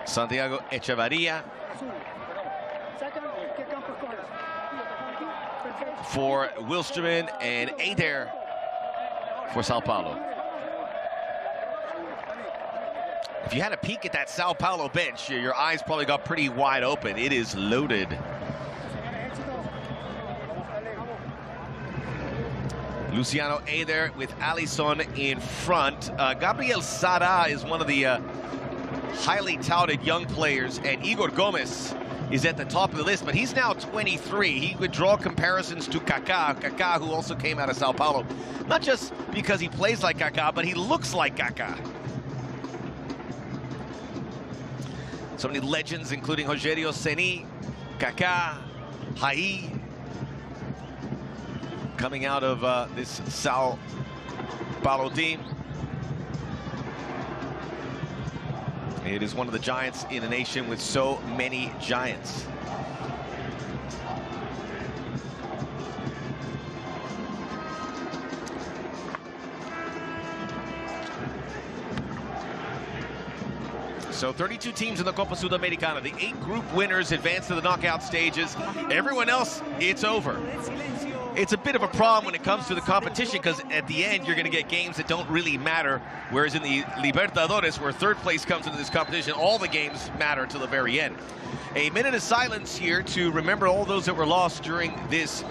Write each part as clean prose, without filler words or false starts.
Santiago Echevarria for Wilstermann and Adair for Sao Paulo. If you had a peek at that Sao Paulo bench, your eyes probably got pretty wide open. It is loaded. Luciano Adair with Alisson in front. Gabriel Sara is one of the highly touted young players, and Igor Gomez is at the top of the list, but he's now 23. He would draw comparisons to Kaká, who also came out of Sao Paulo. Not just because he plays like Kaká, but he looks like Kaká. So many legends, including Rogério Ceni, Kaká, Hai, coming out of this Sao Paulo team. It is one of the giants in a nation with so many giants. So 32 teams in the Copa Sudamericana. The 8 group winners advance to the knockout stages. Everyone else, it's over. It's a bit of a problem when it comes to the competition, because at the end, you're going to get games that don't really matter. Whereas in the Libertadores, where third place comes into this competition, all the games matter to the very end. A minute of silence here to remember all those that were lost during this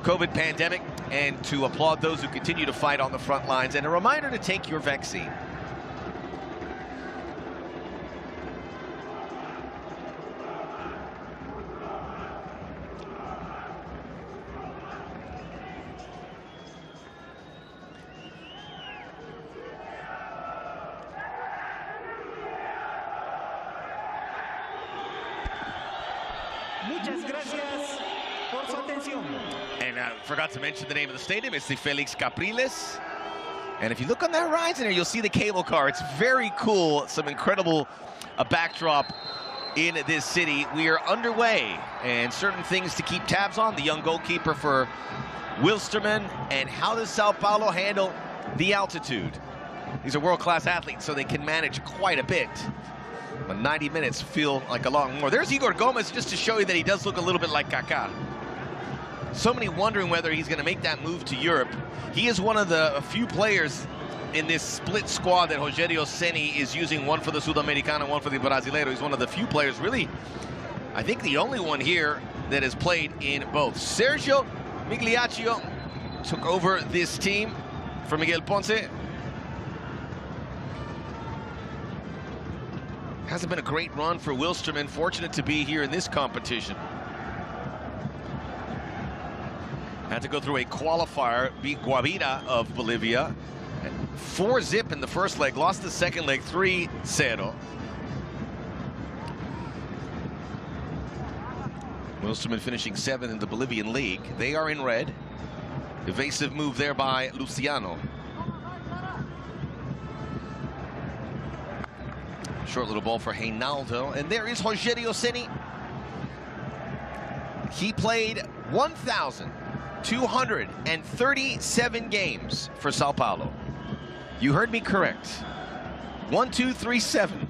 COVID pandemic, and to applaud those who continue to fight on the front lines, and a reminder to take your vaccine. Muchas gracias por su atención. And I forgot to mention the name of the stadium. It's the Felix Capriles. And if you look on that horizon there, you'll see the cable car. It's very cool. Some incredible backdrop in this city. We are underway, and certain things to keep tabs on. The young goalkeeper for Wilstermann, and how does Sao Paulo handle the altitude? These are world-class athletes, so they can manage quite a bit. But 90 minutes feel like a lot more. There's Igor Gomez, just to show you that he does look a little bit like Kaká. So many wondering whether he's going to make that move to Europe. He is one of the few players in this split squad that Rogério Ceni is using, one for the Sudamericana, one for the Brasileiro. He's one of the few players, really, I think the only one here that has played in both. Sergio Migliaccio took over this team for Miguel Ponce. Hasn't been a great run for Wilstermann. Fortunate to be here in this competition. Had to go through a qualifier, beat Guavira of Bolivia. 4-0 in the first leg, lost the second leg 3-0. Wilstermann finishing 7th in the Bolivian league. They are in red. Evasive move there by Luciano. Short little ball for Reinaldo, and there is Rogério Ceni. He played 1,237 games for Sao Paulo. You heard me correct. 1,237.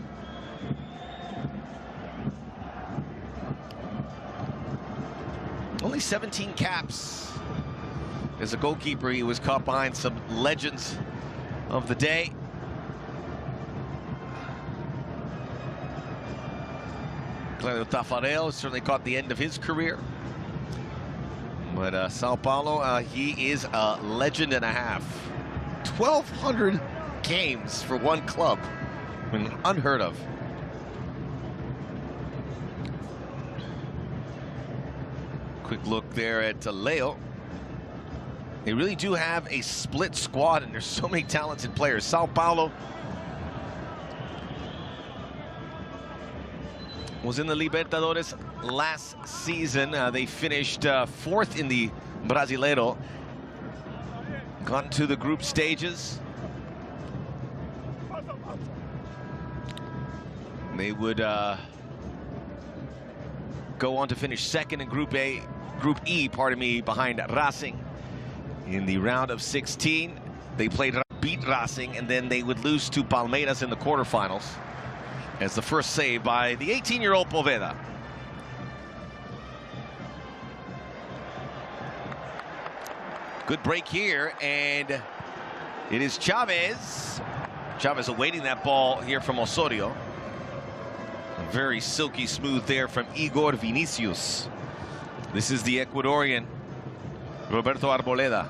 Only 17 caps. As a goalkeeper, he was caught behind some legends of the day. Claudio Tafarel certainly caught the end of his career. But Sao Paulo, he is a legend and a half. 1,200 games for one club. I mean, unheard of. Quick look there at Leo. They really do have a split squad, and there's so many talented players. Sao Paulo was in the Libertadores last season. They finished 4th in the Brasileiro. Got into the group stages. They would go on to finish 2nd in Group E, behind Racing in the round of 16. They beat Racing, and then they would lose to Palmeiras in the quarterfinals. as the first save by the 18-year-old Poveda. Good break here, and it is Chavez. Chavez awaiting that ball here from Osorio. Very silky smooth there from Igor Vinicius. This is the Ecuadorian, Roberto Arboleda.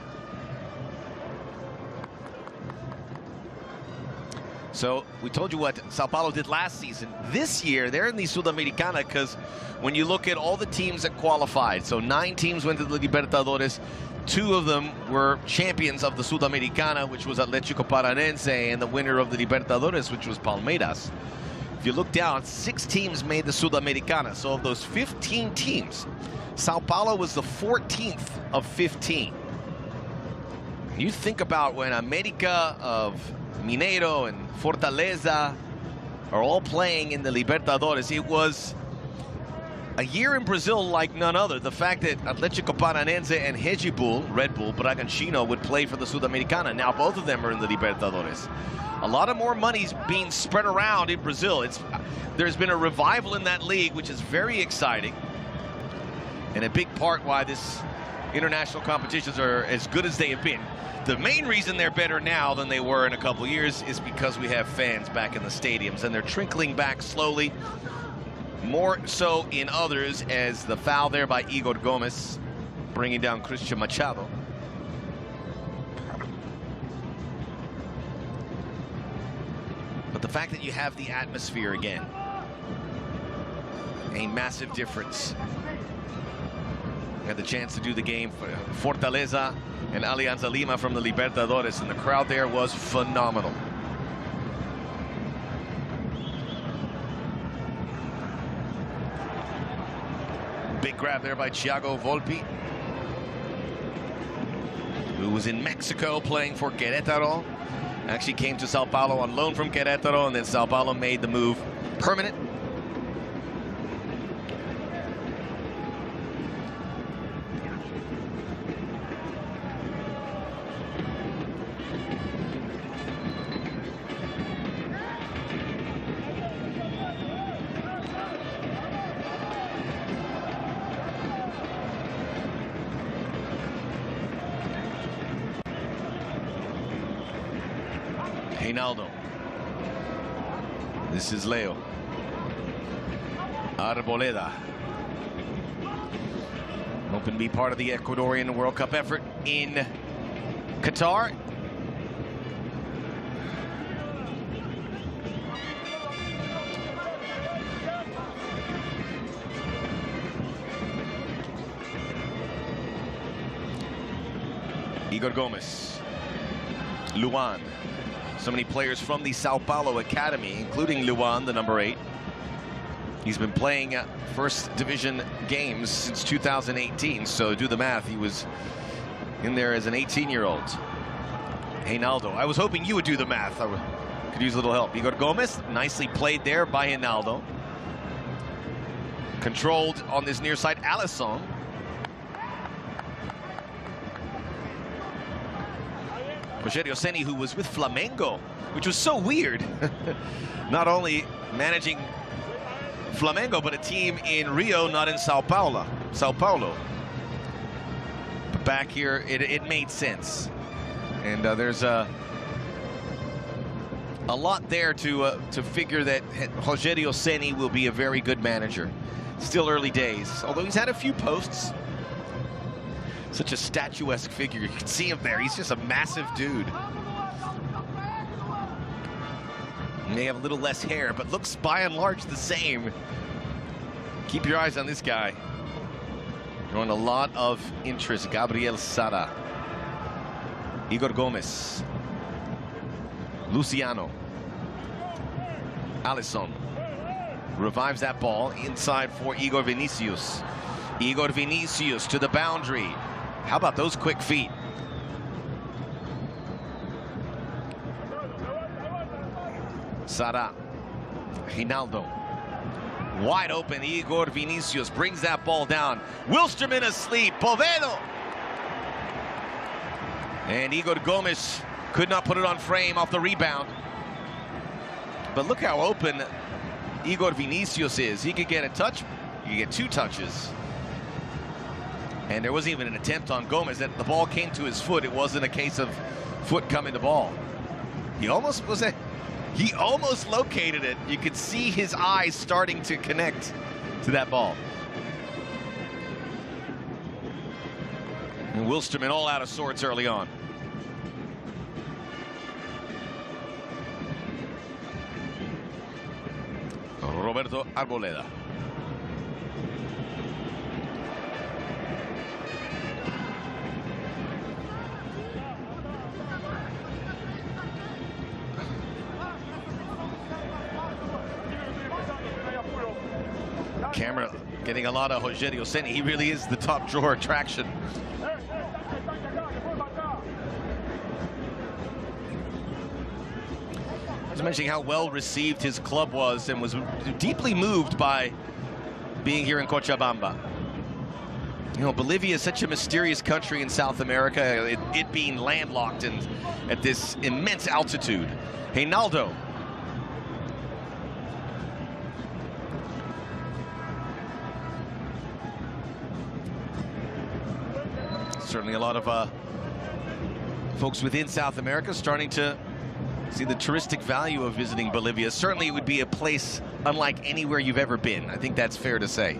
So we told you what Sao Paulo did last season. This year, they're in the Sudamericana because when you look at all the teams that qualified, so 9 teams went to the Libertadores. 2 of them were champions of the Sudamericana, which was Atlético Paranense, and the winner of the Libertadores, which was Palmeiras. If you look down, 6 teams made the Sudamericana. So of those 15 teams, Sao Paulo was the 14th of 15. You think about when América of Mineiro and Fortaleza are all playing in the Libertadores. It was a year in Brazil like none other. The fact that Atlético Paranense and Red Bull Bragantino would play for the Sudamericana. Now both of them are in the Libertadores. A lot of more money's being spread around in Brazil. There's been a revival in that league, which is very exciting. And a big part why this international competitions are as good as they have been. The main reason they're better now than they were in a couple years is because we have fans back in the stadiums, and they're trickling back slowly. More so in others, as the foul there by Igor Gomez, bringing down Christian Machado. But the fact that you have the atmosphere again, a massive difference. Had the chance to do the game for Fortaleza and Alianza Lima from the Libertadores, and the crowd there was phenomenal. Big grab there by Thiago Volpi, who was in Mexico playing for Querétaro. Actually came to Sao Paulo on loan from Querétaro, and then Sao Paulo made the move permanent. Reinaldo. This is Leo. Arboleda. Hoping to be part of the Ecuadorian World Cup effort in Qatar. Igor Gomez. Luan. So many players from the Sao Paulo Academy, including Luan, the number 8. He's been playing first division games since 2018, so do the math. He was in there as an 18-year-old. Reinaldo. I was hoping you would do the math. I could use a little help. Igor Gomez, nicely played there by Reinaldo. Controlled on this near side, Alisson. Rogério Ceni, who was with Flamengo, which was so weird. Not only managing Flamengo, but a team in Rio, not in Sao Paulo. But back here, it made sense. And there's a lot there to figure that Rogério Ceni will be a very good manager. Still early days, although he's had a few posts. Such a statuesque figure. You can see him there. He's just a massive dude. May have a little less hair, but looks by and large the same. Keep your eyes on this guy. Drawing a lot of interest. Gabriel Sara. Igor Gomez. Luciano. Alisson. Revives that ball inside for Igor Vinicius. Igor Vinicius to the boundary. How about those quick feet? Sara. Reinaldo. Wide open. Igor Vinicius brings that ball down. Wilstermann asleep. Poveda. And Igor Gomez could not put it on frame off the rebound. But look how open Igor Vinicius is. He could get a touch, he could get 2 touches. And there wasn't even an attempt on Gomez. That the ball came to his foot. It wasn't a case of foot coming to ball. He almost located it. You could see his eyes starting to connect to that ball. And Wilstermann all out of sorts early on. Roberto Arboleda. Camera getting a lot of Jorge Seni. He really is the top drawer attraction. I was mentioning how well received his club was and was deeply moved by being here in Cochabamba. You know, Bolivia is such a mysterious country in South America, it being landlocked and at this immense altitude. Reinaldo. Certainly a lot of folks within South America starting to see the touristic value of visiting Bolivia. Certainly it would be a place unlike anywhere you've ever been. I think that's fair to say.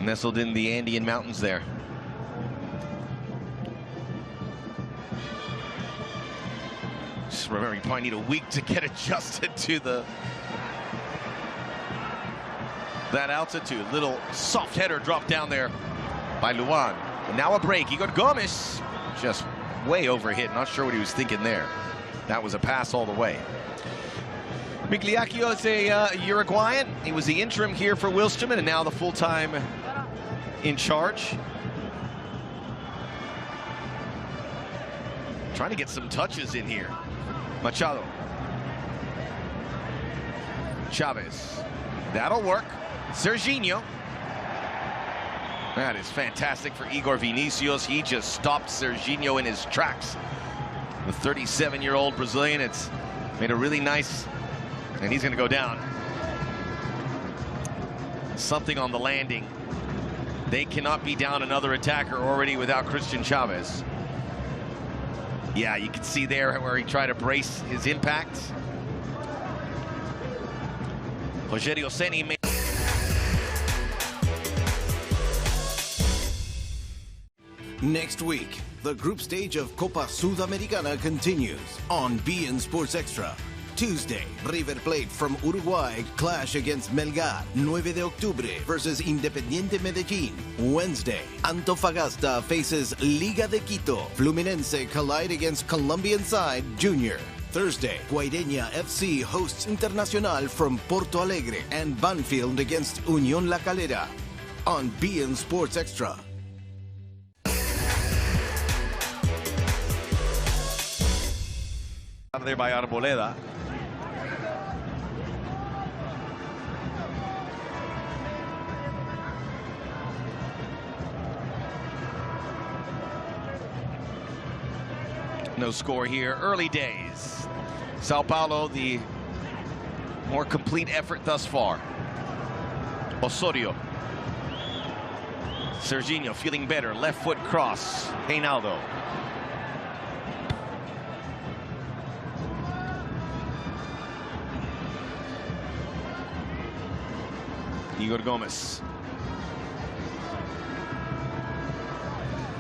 Nestled in the Andean mountains there. Just remember, you probably need a week to get adjusted to that altitude. Little soft header dropped down there by Luan. And now a break. Igor Gomez just way overhit. Not sure what he was thinking there. That was a pass all the way. Migliacchio is a Uruguayan. He was the interim here for Wilstermann and now the full-time in charge. Trying to get some touches in here. Machado. Chavez. That'll work. Serginho. That is fantastic for Igor Vinicius. He just stopped Serginho in his tracks. The 37-year-old Brazilian, it's made a really nice, and he's gonna go down. Something on the landing. They cannot be down another attacker already without Christian Chavez. Yeah, you can see there where he tried to brace his impact. Jorge Seni made. Next week, the group stage of Copa Sudamericana continues on beIN Sports Extra. Tuesday, River Plate from Uruguay clash against Melgar, 9 de octubre versus Independiente Medellín. Wednesday, Antofagasta faces Liga de Quito. Fluminense collide against Colombian side Junior. Thursday, Guaireña FC hosts Internacional from Porto Alegre and Banfield against Unión La Calera on beIN Sports Extra. There by Arboleda. No score here. Early days. Sao Paulo, the more complete effort thus far. Osorio. Serginho feeling better. Left foot cross. Reinaldo. Igor Gomez.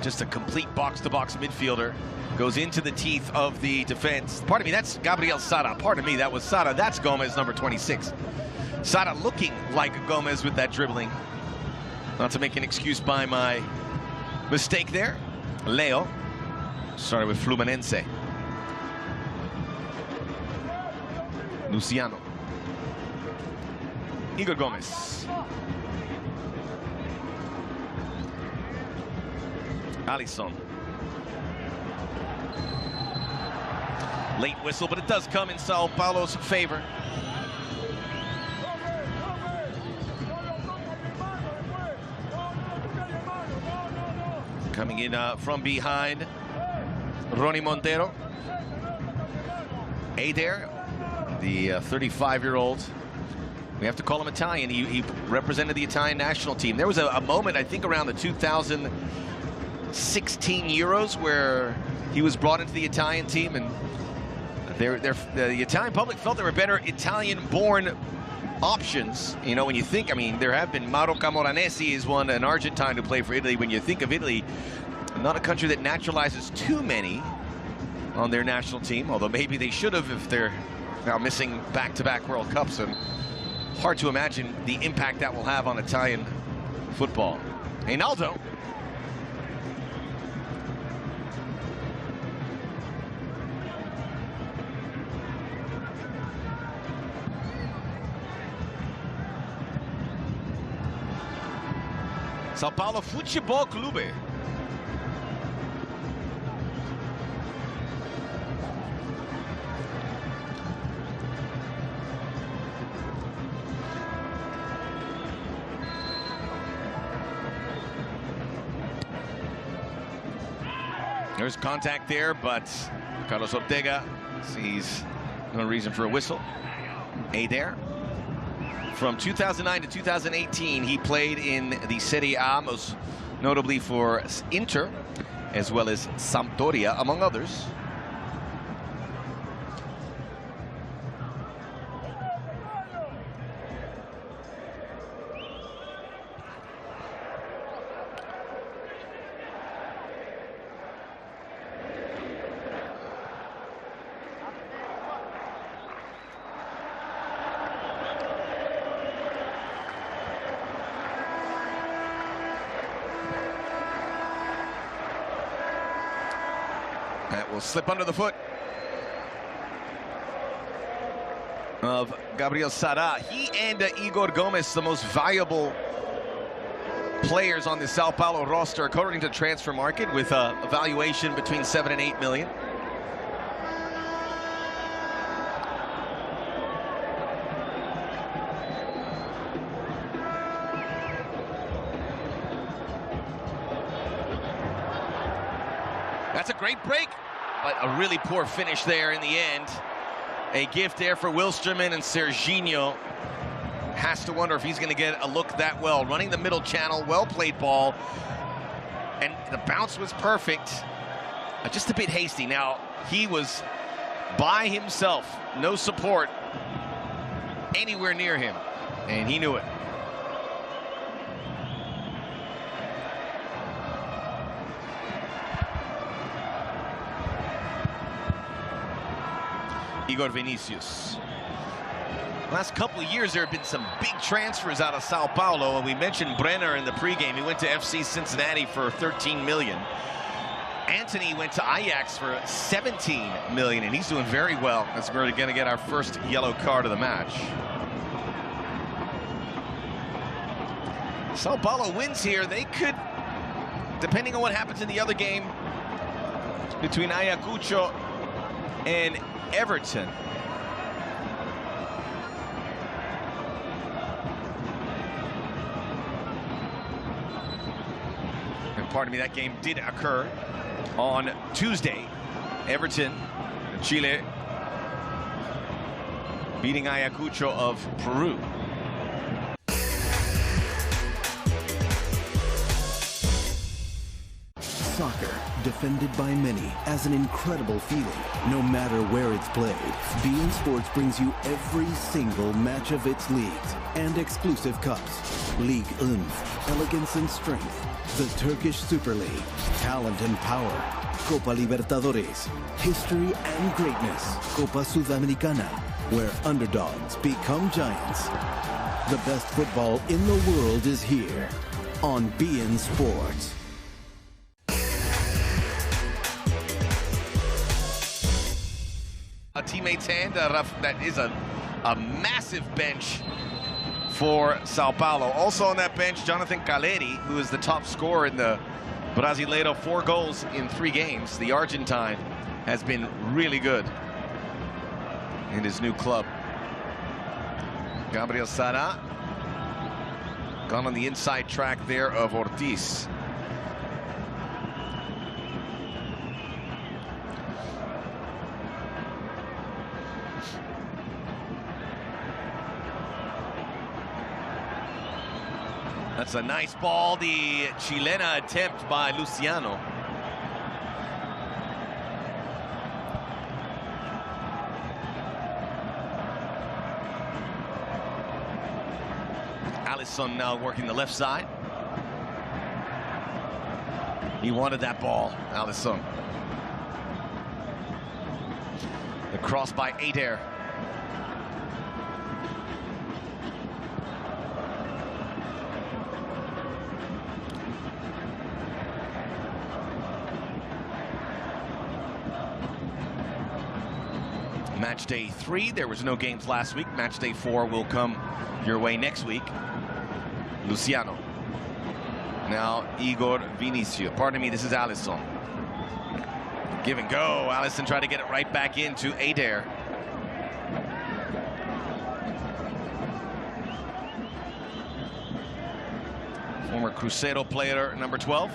Just a complete box-to-box midfielder. Goes into the teeth of the defense. Pardon me, that's Gabriel Sara. Pardon me, that was Sara. That's Gomez, number 26. Sara looking like Gomez with that dribbling. Not to make an excuse by my mistake there. Leo. Started with Fluminense. Luciano. Igor Gomez. Alisson. Late whistle, but it does come in Sao Paulo's favor. Coming in from behind, Ronnie Montero. Adair, the 35-year-old, We have to call him Italian. He represented the Italian national team. There was a moment, I think, around the 2016 Euros where he was brought into the Italian team, and the Italian public felt there were better Italian-born options. You know, when you think, I mean, there have been Mauro Camoranesi is one, an Argentine who played for Italy. When you think of Italy, not a country that naturalizes too many on their national team, although maybe they should have if they're now missing back-to-back World Cups. And hard to imagine the impact that will have on Italian football. Reinaldo. Sao Paulo Futebol Clube. There's contact there, but Carlos Ortega sees no reason for a whistle. there. From 2009 to 2018, he played in the Serie A, most notably for Inter, as well as Sampdoria, among others. That will slip under the foot of Gabriel Sara. He and Igor Gomez, the most valuable players on the Sao Paulo roster, according to Transfer Market, with a valuation between 7 and 8 million. That's a great break, but a really poor finish there in the end. A gift there for Wilstermann, and Serginho has to wonder if he's going to get a look that well. Running the middle channel, well-played ball, and the bounce was perfect. Just a bit hasty. Now, he was by himself, no support anywhere near him, and he knew it. Igor Vinicius. Last couple of years, there have been some big transfers out of Sao Paulo, and we mentioned Brenner in the pregame. He went to FC Cincinnati for 13 million. Anthony went to Ajax for 17 million, and he's doing very well. That's where we're going to get our first yellow card of the match. Sao Paulo wins here. They could, depending on what happens in the other game between Ayacucho and Everton. And pardon me, that game did occur on Tuesday. Everton, Chile, beating Ayacucho of Peru. Soccer, defended by many as an incredible feeling, no matter where it's played. beIN Sports brings you every single match of its leagues and exclusive cups. Ligue 1, elegance and strength. The Turkish Super League, talent and power. Copa Libertadores, history and greatness. Copa Sudamericana, where underdogs become giants. The best football in the world is here on beIN Sports. A teammate's hand, that is a massive bench for Sao Paulo. Also on that bench, Jonathan Caleri, who is the top scorer in the Brasileiro, 4 goals in 3 games. The Argentine has been really good in his new club. Gabriel Sara gone on the inside track there of Ortiz. That's a nice ball, the Chilena attempt by Luciano. Alisson now working the left side. He wanted that ball, Alisson. The cross by Eder. Match day 3, there was no games last week. Match day 4 will come your way next week. Luciano. Now Igor Vinicius. Pardon me, this is Alisson. Give and go. Alisson tried to get it right back into Eder. Former Cruzeiro player, number 12.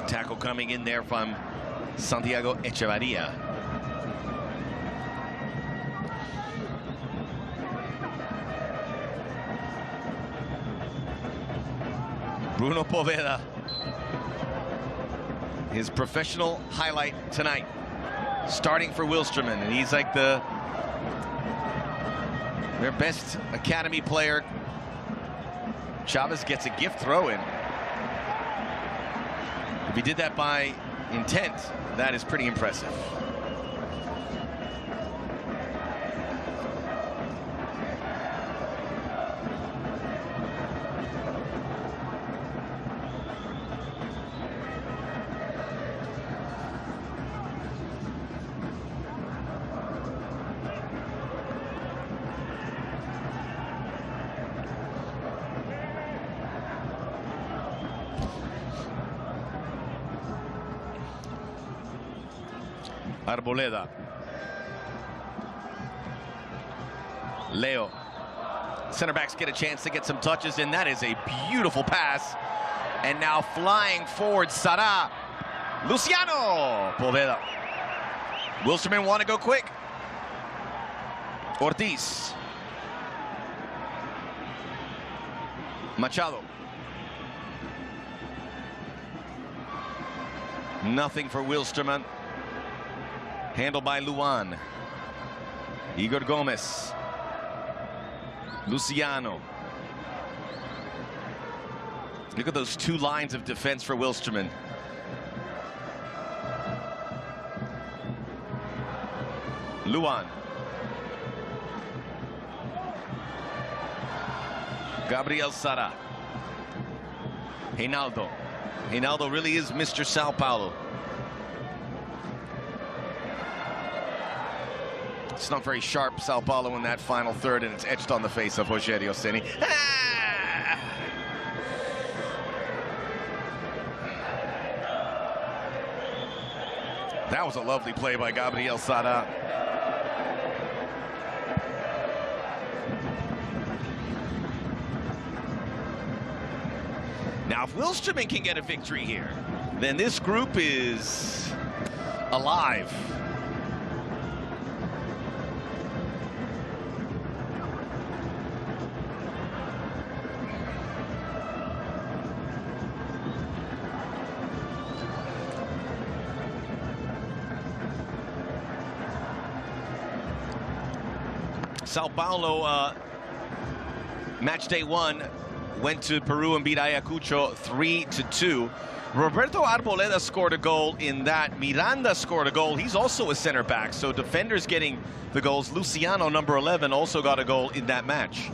Tackle coming in there from Santiago Echevarria. Bruno Poveda. His professional highlight tonight. Starting for Wilstermann, and he's like their best academy player. Chavez gets a gift throw in. If he did that by intent, that is pretty impressive. Arboleda. Leo. Center backs get a chance to get some touches, and that is a beautiful pass. And now flying forward, Sara. Luciano. Poveda. Wilstermann want to go quick. Ortiz. Machado. Nothing for Wilstermann. Handled by Luan. Igor Gomez. Luciano. Look at those two lines of defense for Wilstermann. Luan. Gabriel Sara. Reinaldo. Reinaldo really is Mr. Sao Paulo. It's not very sharp, Sao Paulo, in that final third, and it's etched on the face of Rogério Ceni. Ah! That was a lovely play by Gabriel Sara. Now, if Wilstermann can get a victory here, then this group is alive. Sao Paulo, match day 1, went to Peru and beat Ayacucho 3-2. Roberto Arboleda scored a goal in that. Miranda scored a goal. He's also a center back, so defenders getting the goals. Luciano, number 11, also got a goal in that match.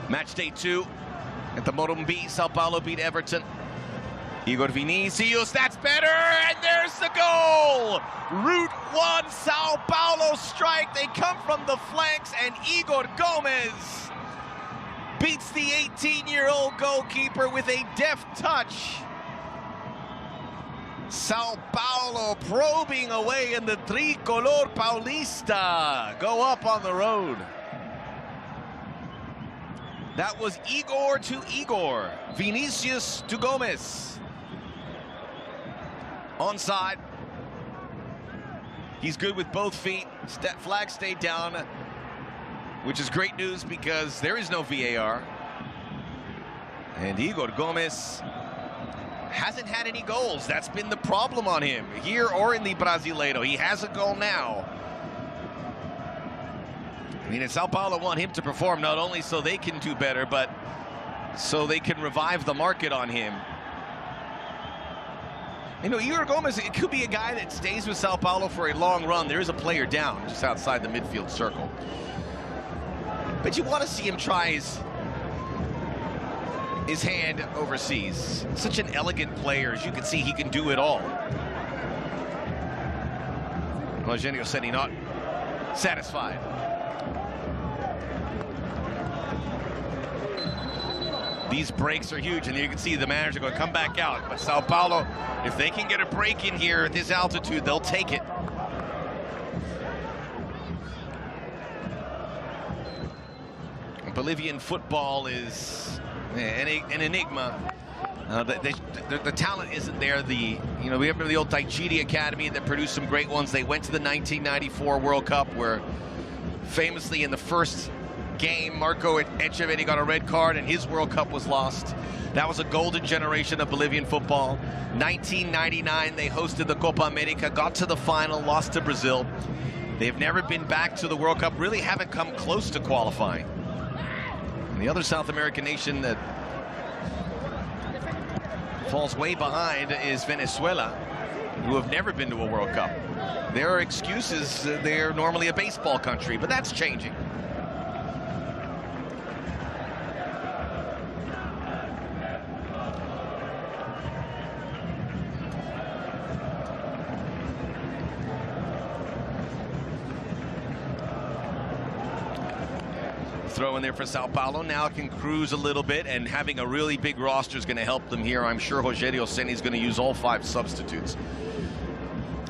Match day 2 at the Morumbi. Sao Paulo beat Everton. Igor Vinicius, that's better, and there's the goal! Route 1, Sao Paulo strike. They come from the flanks, and Igor Gomez beats the 18-year-old goalkeeper with a deft touch. Sao Paulo probing away, and the Tricolor Paulista go up on the road. That was Igor to Igor. Vinicius to Gomez. Onside. He's good with both feet. Flag stayed down, which is great news because there is no VAR. And Igor Gomez hasn't had any goals. That's been the problem on him, here or in the Brasileiro. He has a goal now. I mean, Sao Paulo want him to perform not only so they can do better, but so they can revive the market on him. You know, Igor Gomez, it could be a guy that stays with Sao Paulo for a long run. There is a player down just outside the midfield circle. But you want to see him try his hand overseas. Such an elegant player. As you can see, he can do it all. Eugenio said he's not satisfied. These breaks are huge, and you can see the manager going to come back out. But Sao Paulo, if they can get a break in here at this altitude, they'll take it. Bolivian football is an enigma. The talent isn't there. We remember the old Taijiri Academy that produced some great ones. They went to the 1994 World Cup, where famously in the first game, Marco Echeverri got a red card and his World Cup was lost. That was a golden generation of Bolivian football. 1999, they hosted the Copa America, got to the final, lost to Brazil. They've never been back to the World Cup, really haven't come close to qualifying. And the other South American nation that falls way behind is Venezuela, who have never been to a World Cup. There are excuses. They're normally a baseball country, but that's changing. Throw in there for Sao Paulo. Now can cruise a little bit, and having a really big roster is going to help them here. I'm sure Rogerio Ceni is going to use all 5 substitutes.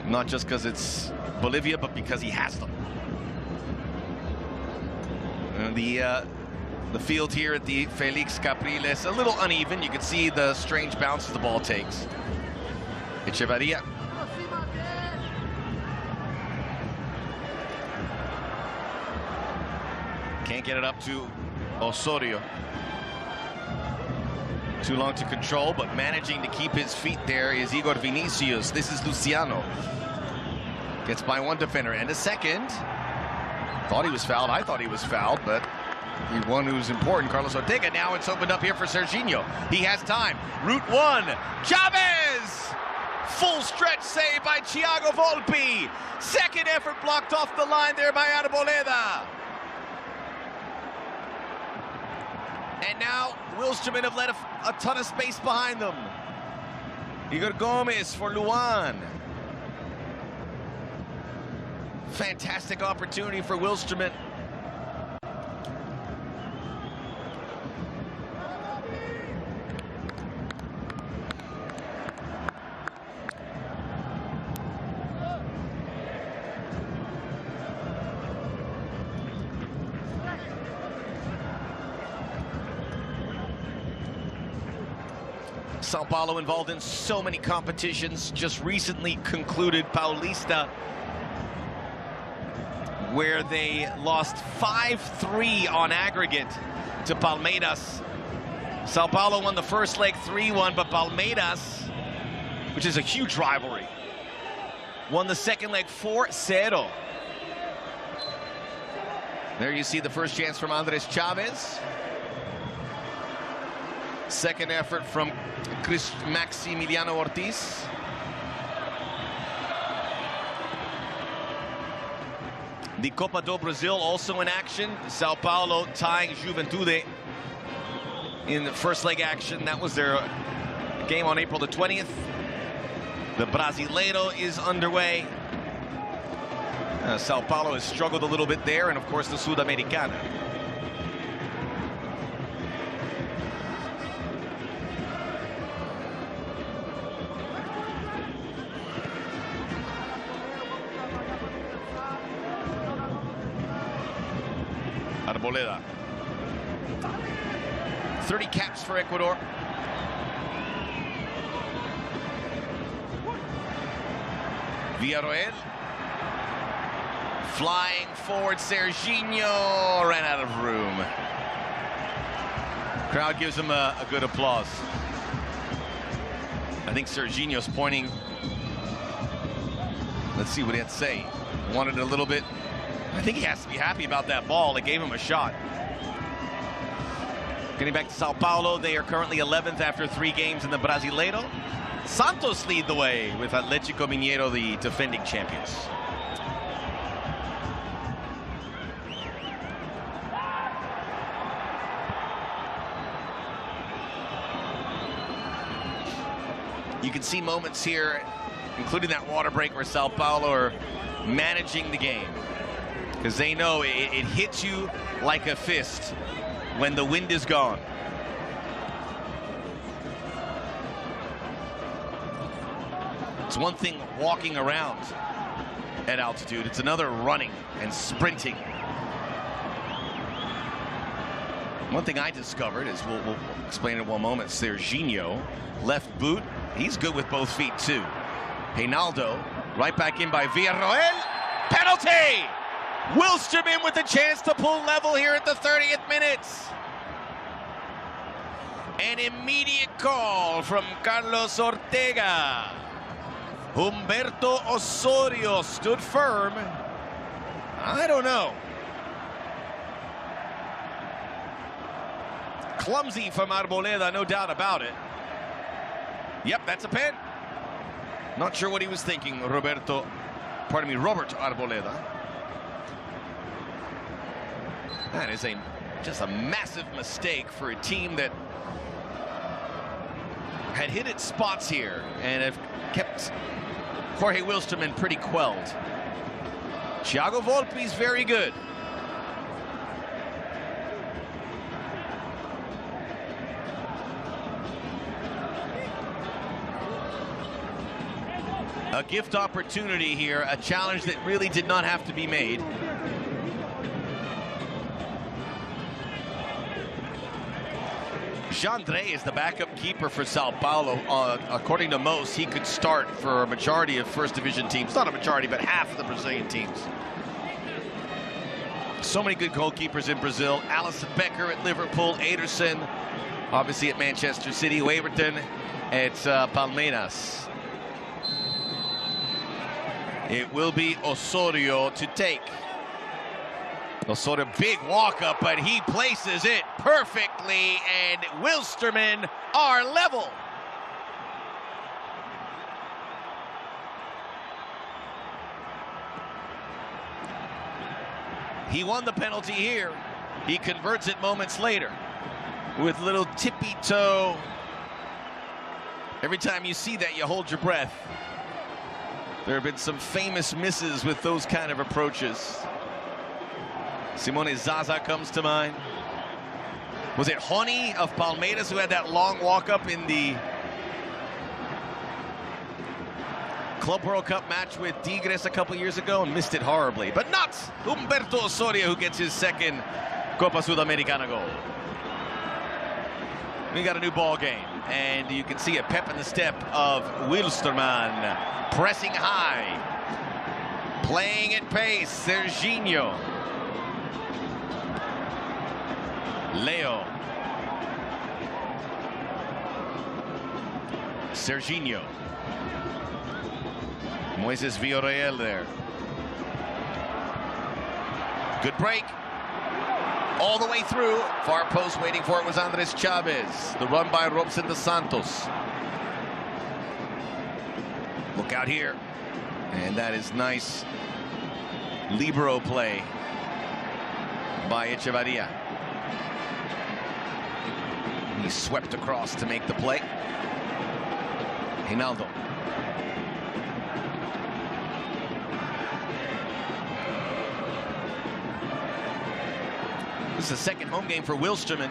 Not just because it's Bolivia, but because he has them. And the field here at the Felix Capriles, a little uneven. You can see the strange bounces the ball takes. Echeverria. Can't get it up to Osorio. Too long to control, but managing to keep his feet there is Igor Vinicius. This is Luciano. Gets by one defender and a second. Thought he was fouled. I thought he was fouled, but the one who's important, Carlos Ortega. Now it's opened up here for Serginho. He has time. Route 1. Chavez! Full stretch save by Thiago Volpi. Second effort blocked off the line there by Arboleda. And now Wilstermann have let a ton of space behind them. Igor Gomez for Luan. Fantastic opportunity for Wilstermann. Sao Paulo involved in so many competitions, just recently concluded Paulista, where they lost 5-3 on aggregate to Palmeiras. Sao Paulo won the first leg 3-1, but Palmeiras, which is a huge rivalry, won the second leg 4-0. There you see the first chance from Andres Chavez. Second effort from Maximiliano Ortiz. The Copa do Brasil also in action. Sao Paulo tying Juventude in the first leg action. That was their game on April the 20th. The Brasileiro is underway. Sao Paulo has struggled a little bit there, and of course the Sudamericana. Arboleda. 30 caps for Ecuador. Villarroel. Flying forward, Serginho ran out of room. Crowd gives him a good applause. I think Serginho's pointing. Let's see what he had to say. Wanted it a little bit. I think he has to be happy about that ball. It gave him a shot. Getting back to Sao Paulo, they are currently 11th after 3 games in the Brasileiro. Santos lead the way with Atlético Mineiro, the defending champions. You can see moments here, including that water break, where Sao Paulo are managing the game, because they know it hits you like a fist when the wind is gone. It's one thing walking around at altitude. It's another running and sprinting. One thing I discovered is, we'll explain in one moment, Serginho, left boot. He's good with both feet too. Reinaldo, right back in by Villarroel. Penalty! Wilstermann with a chance to pull level here at the 30th minute. An immediate call from Carlos Ortega. Humberto Osorio stood firm. I don't know. Clumsy from Arboleda, no doubt about it. Yep, that's a pen. Not sure what he was thinking, Robert Arboleda. That is just a massive mistake for a team that had hit its spots here and have kept Jorge Wilstermann pretty quelled. Thiago Volpe's very good. A gift opportunity here, a challenge that really did not have to be made. Jandre is the backup keeper for Sao Paulo. According to most, he could start for a majority of first division teams. Not a majority, but half of the Brazilian teams. So many good goalkeepers in Brazil. Alisson Becker at Liverpool, Ederson, obviously at Manchester City, Waverton at Palmeiras. It will be Osorio to take. Osorio, big walk up, but he places it perfectly, and Wilstermann are level. He won the penalty here. He converts it moments later with a little tippy toe. Every time you see that, you hold your breath. There have been some famous misses with those kind of approaches. Simone Zaza comes to mind. Was it Rony of Palmeiras who had that long walk-up in the Club World Cup match with Tigres a couple years ago and missed it horribly? But not Humberto Osorio, who gets his second Copa Sudamericana goal. We got a new ball game, and you can see a pep in the step of Wilstermann, pressing high, playing at pace. Serginho, Leo, Serginho, Moises Villarroel there. Good break. All the way through. Far post waiting for it was Andres Chavez. The run by Robson dos Santos. Look out here. And that is nice libero play by Echevarria. He swept across to make the play. Reinaldo. This is the second home game for Wilstermann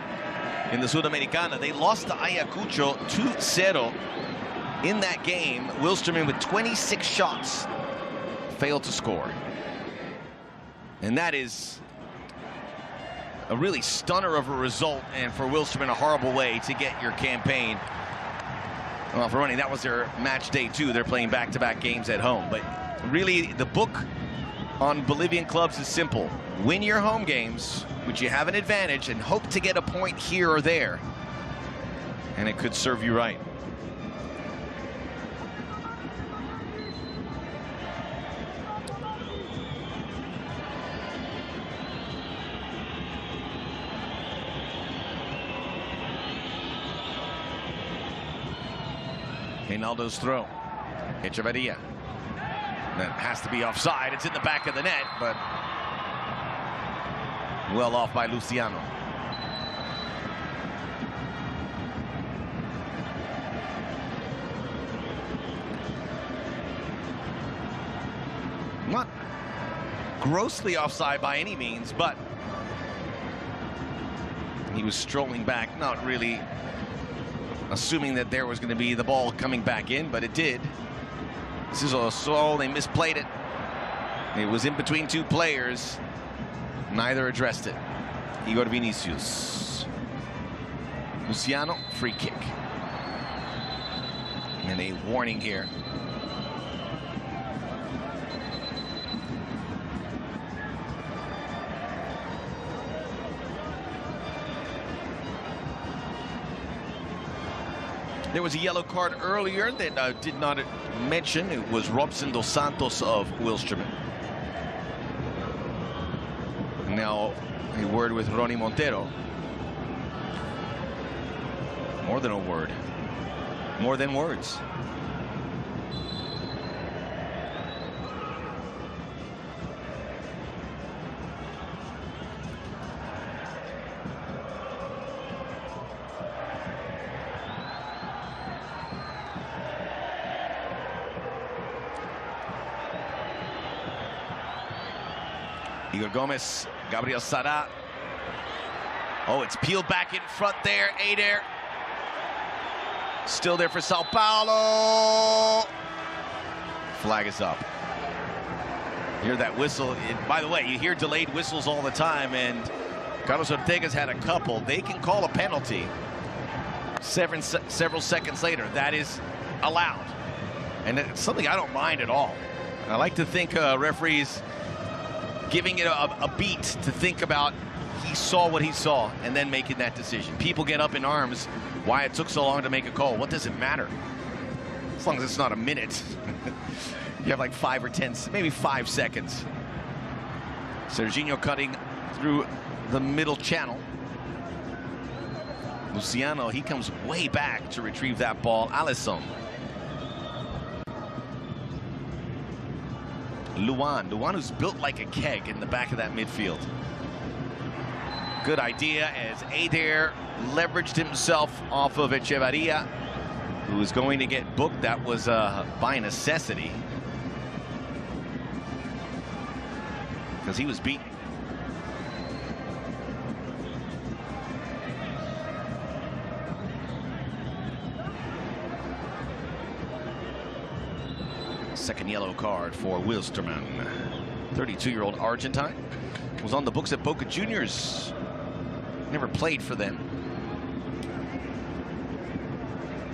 in the Sudamericana. They lost to Ayacucho 2-0 in that game. Wilstermann with 26 shots failed to score. And that is a really stunner of a result, and for Wilstermann, a horrible way to get your campaign off running. That was their match day 2. They're playing back-to-back games at home. But really, the book on Bolivian clubs is simple. Win your home games, which you have an advantage, and hope to get a point here or there. And it could serve you right. Reinaldo's throw. Echeverria. That has to be offside. It's in the back of the net, but well off by Luciano. Not grossly offside by any means, but he was strolling back, not really assuming that there was going to be the ball coming back in, but it did. This is a slow, they misplayed it. It was in between 2 players. Neither addressed it. Igor Vinicius. Luciano, free kick. And a warning here. There was a yellow card earlier that I did not mention. It was Robson dos Santos of Wilstermann. Now a word with Ronnie Montero. More than a word. More than words. Igor Gomez, Gabriel Sara. Oh, it's peeled back in front there. Eder. Still there for Sao Paulo. Flag is up. Hear that whistle. By the way, you hear delayed whistles all the time, and Carlos Ortega's had a couple. They can call a penalty several seconds later. That is allowed. And it's something I don't mind at all. I like to think referees giving it a beat to think about. He saw what he saw and then making that decision. People get up in arms why it took so long to make a call. What does it matter? As long as it's not a minute. You have like 5 or 10, maybe 5 seconds. Serginho cutting through the middle channel. Luciano, he comes way back to retrieve that ball. Alisson. Luan who's built like a keg in the back of that midfield. Good idea as Eder leveraged himself off of Echeverria, who was going to get booked. That was by necessity, because he was beaten. Second yellow card for Wilstermann. 32-year-old Argentine. Was on the books at Boca Juniors. Never played for them.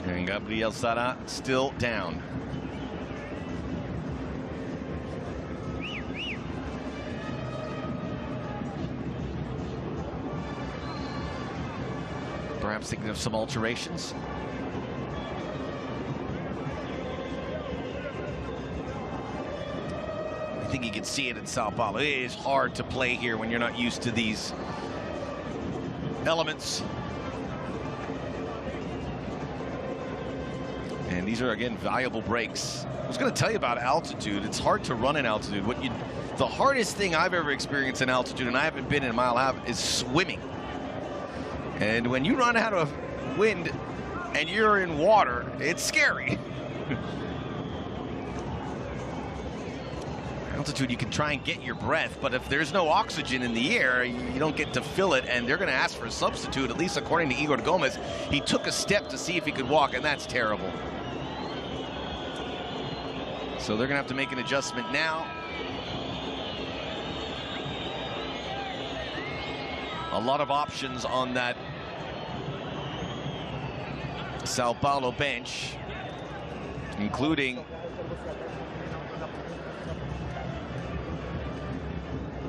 And Gabriel Sara still down. Perhaps thinking of some alterations. I think you can see it in Sao Paulo. It is hard to play here when you're not used to these elements. And these are, again, valuable breaks. I was going to tell you about altitude. It's hard to run in altitude. The hardest thing I've ever experienced in altitude, and I haven't been in a mile and a half, is swimming. And when you run out of wind and you're in water, it's scary. Altitude, you can try and get your breath, but if there's no oxygen in the air, you don't get to fill it, and they're going to ask for a substitute, at least according to Igor Gomez. He took a step to see if he could walk, and that's terrible. So they're going to have to make an adjustment now. A lot of options on that Sao Paulo bench, including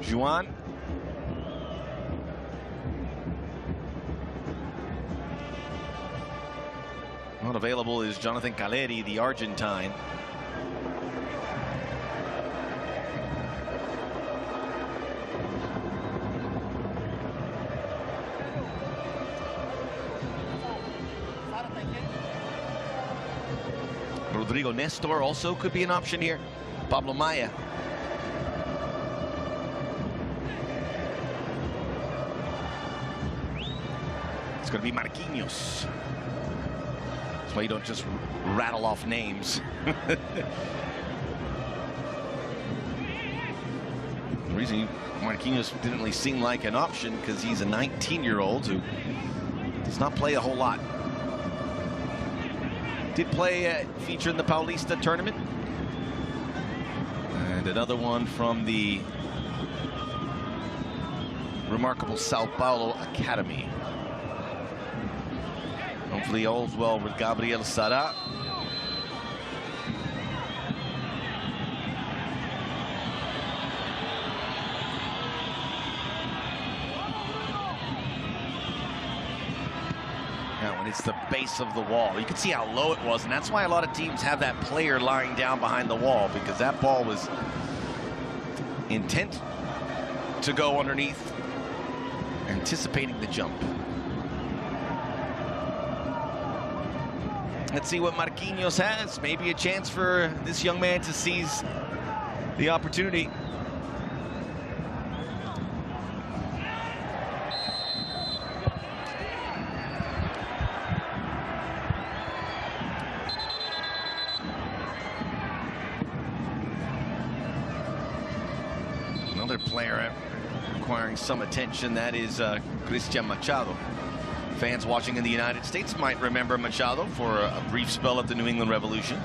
Juan. Not available is Jonathan Caleri, the Argentine. Rodrigo Nestor also could be an option here. Pablo Maya. It's going to be Marquinhos. That's why you don't just rattle off names. The reason Marquinhos didn't really seem like an option because he's a 19-year-old who does not play a whole lot. Did play feature in the Paulista tournament. And another one from the remarkable Sao Paulo Academy. Hopefully all's well with Gabriel Sara. When it's the base of the wall, you can see how low it was, and that's why a lot of teams have that player lying down behind the wall, because that ball was intent to go underneath, anticipating the jump. Let's see what Marquinhos has. Maybe a chance for this young man to seize the opportunity. Another player requiring some attention, that is Cristian Machado. Fans watching in the United States might remember Machado for a brief spell at the New England Revolution,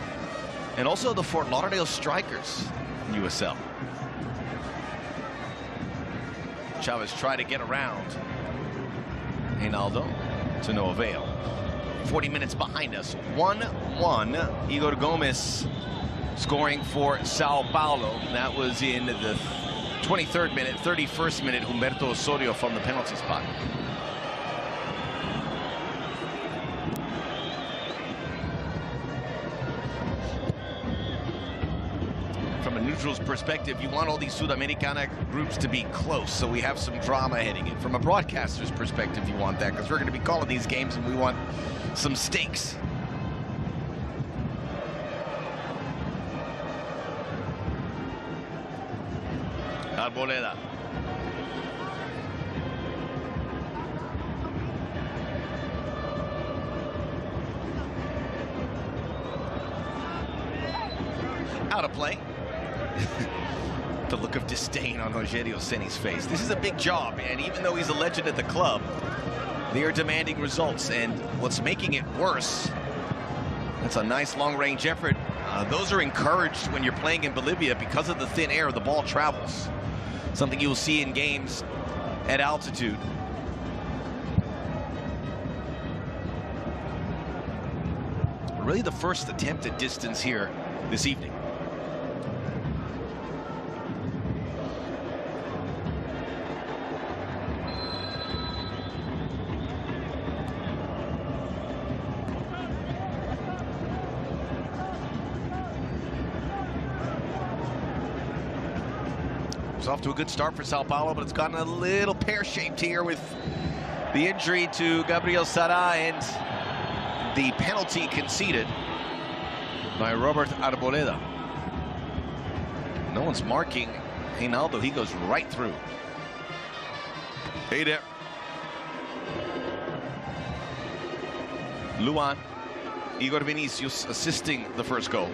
and also the Fort Lauderdale Strikers in USL. Chavez tried to get around Reinaldo to no avail. 40 minutes behind us, 1-1. Igor Gomez scoring for Sao Paulo. That was in the 23rd minute, 31st minute, Humberto Osorio from the penalty spot. From a neutral's perspective, you want all these Sudamericana groups to be close, so we have some drama heading in. From a broadcaster's perspective, you want that, because we're going to be calling these games and we want some stakes. Arboleda. Out of play. The look of disdain on Rogerio Ceni's face. This is a big job, and even though he's a legend at the club, they are demanding results, and what's making it worse, that's a nice long-range effort. Those are encouraged when you're playing in Bolivia because of the thin air. The ball travels. Something you will see in games at altitude. Really the first attempt at distance here this evening. It's off to a good start for Sao Paulo, but it's gotten a little pear-shaped here with the injury to Gabriel Sara and the penalty conceded by Robert Arboleda. No one's marking Reinaldo. He goes right through. Hey there. Luan. Igor Vinicius assisting the first goal.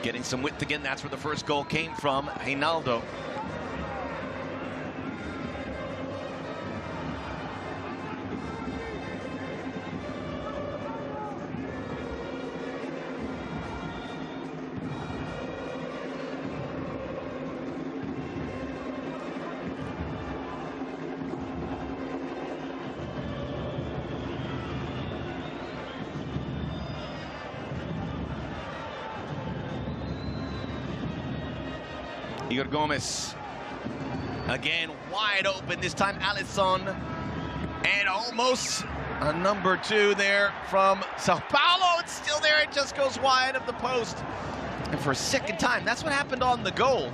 Getting some width again, that's where the first goal came from, Reinaldo. Igor Gomez. Again, wide open. This time, Alisson. And almost a number 2 there from Sao Paulo. It's still there. It just goes wide of the post. And for a second time, that's what happened on the goal.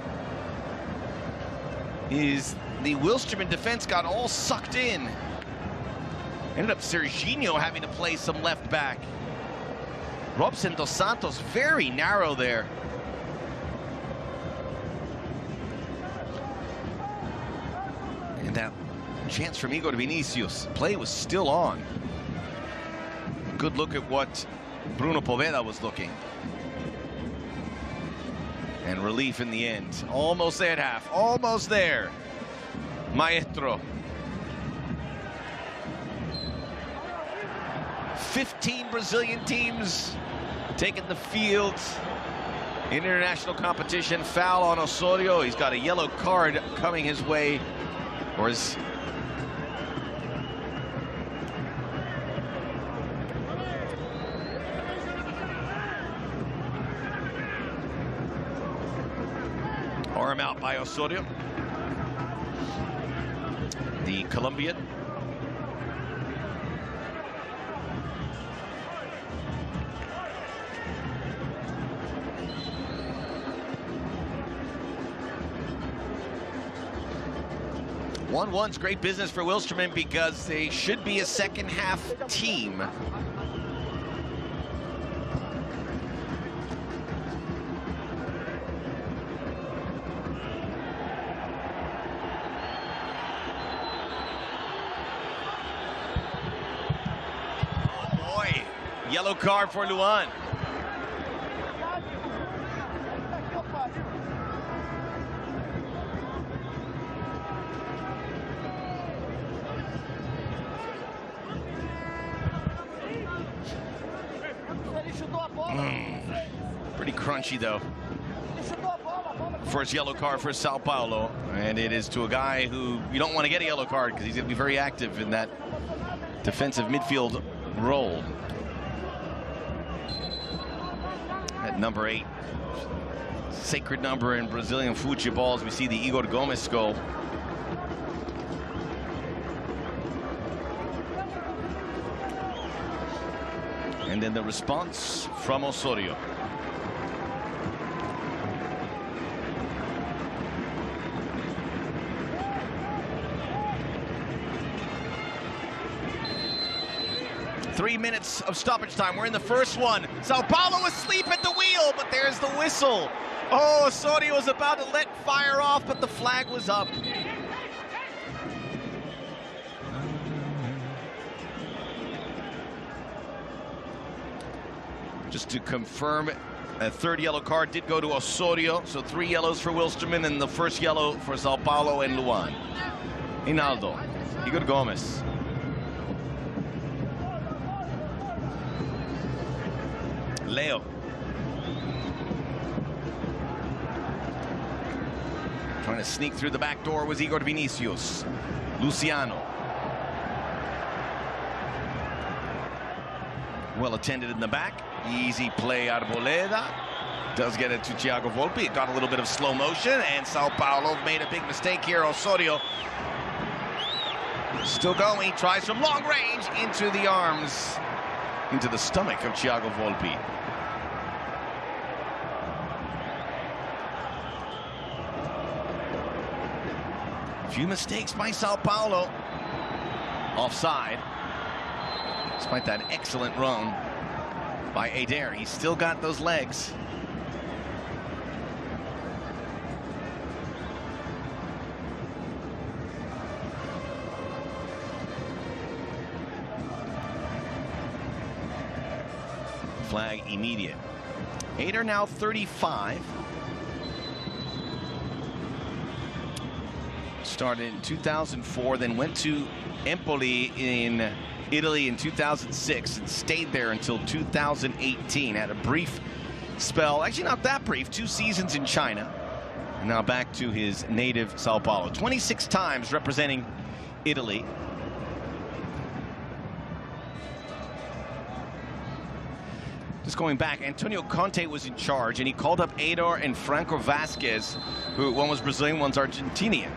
Is the Wilstermann defense got all sucked in. Ended up Serginho having to play some left back. Robson dos Santos very narrow there. And that chance from Igor Vinicius. Play was still on. Good look at what Bruno Poveda was looking. And relief in the end. Almost there at half. Almost there. Maestro. 15 Brazilian teams taking the field in international competition. Foul on Osorio. He's got a yellow card coming his way. Or is arm out by Osorio, the Colombian. One's great business for Wilstermann because they should be a second half team. Oh boy, yellow card for Luan. Pretty crunchy though. First yellow card for Sao Paulo, and it is to a guy who you don't want to get a yellow card because he's going to be very active in that defensive midfield role. At number 8, sacred number in Brazilian football, as we see the Igor Gomez goal. And then the response from Osorio. Three minutes of stoppage time. We're in the first one. Sao Paulo asleep at the wheel, but there's the whistle. Oh, Osorio was about to let fire off, but the flag was up. Just to confirm, a third yellow card did go to Osorio, so 3 yellows for Wilstermann and the first yellow for Sao Paulo and Luan. Hinaldo, Igor Gomez. Leo. Trying to sneak through the back door was Igor Vinicius. Luciano. Well attended in the back. Easy play, Arboleda. Does get it to Thiago Volpi. It got a little bit of slow motion, and Sao Paulo made a big mistake here. Osorio still going. Tries from long range into the arms, into the stomach of Thiago Volpi. A few mistakes by Sao Paulo. Offside. Despite that excellent run by Adair, he's still got those legs. Flag immediate. Adair now 35. Started in 2004, then went to Empoli in Italy in 2006 and stayed there until 2018. Had a brief spell, actually not that brief, 2 seasons in China. And now back to his native Sao Paulo. 26 times representing Italy. Just going back, Antonio Conte was in charge, and he called up Ador and Franco Vasquez, who one was Brazilian, one's Argentinian.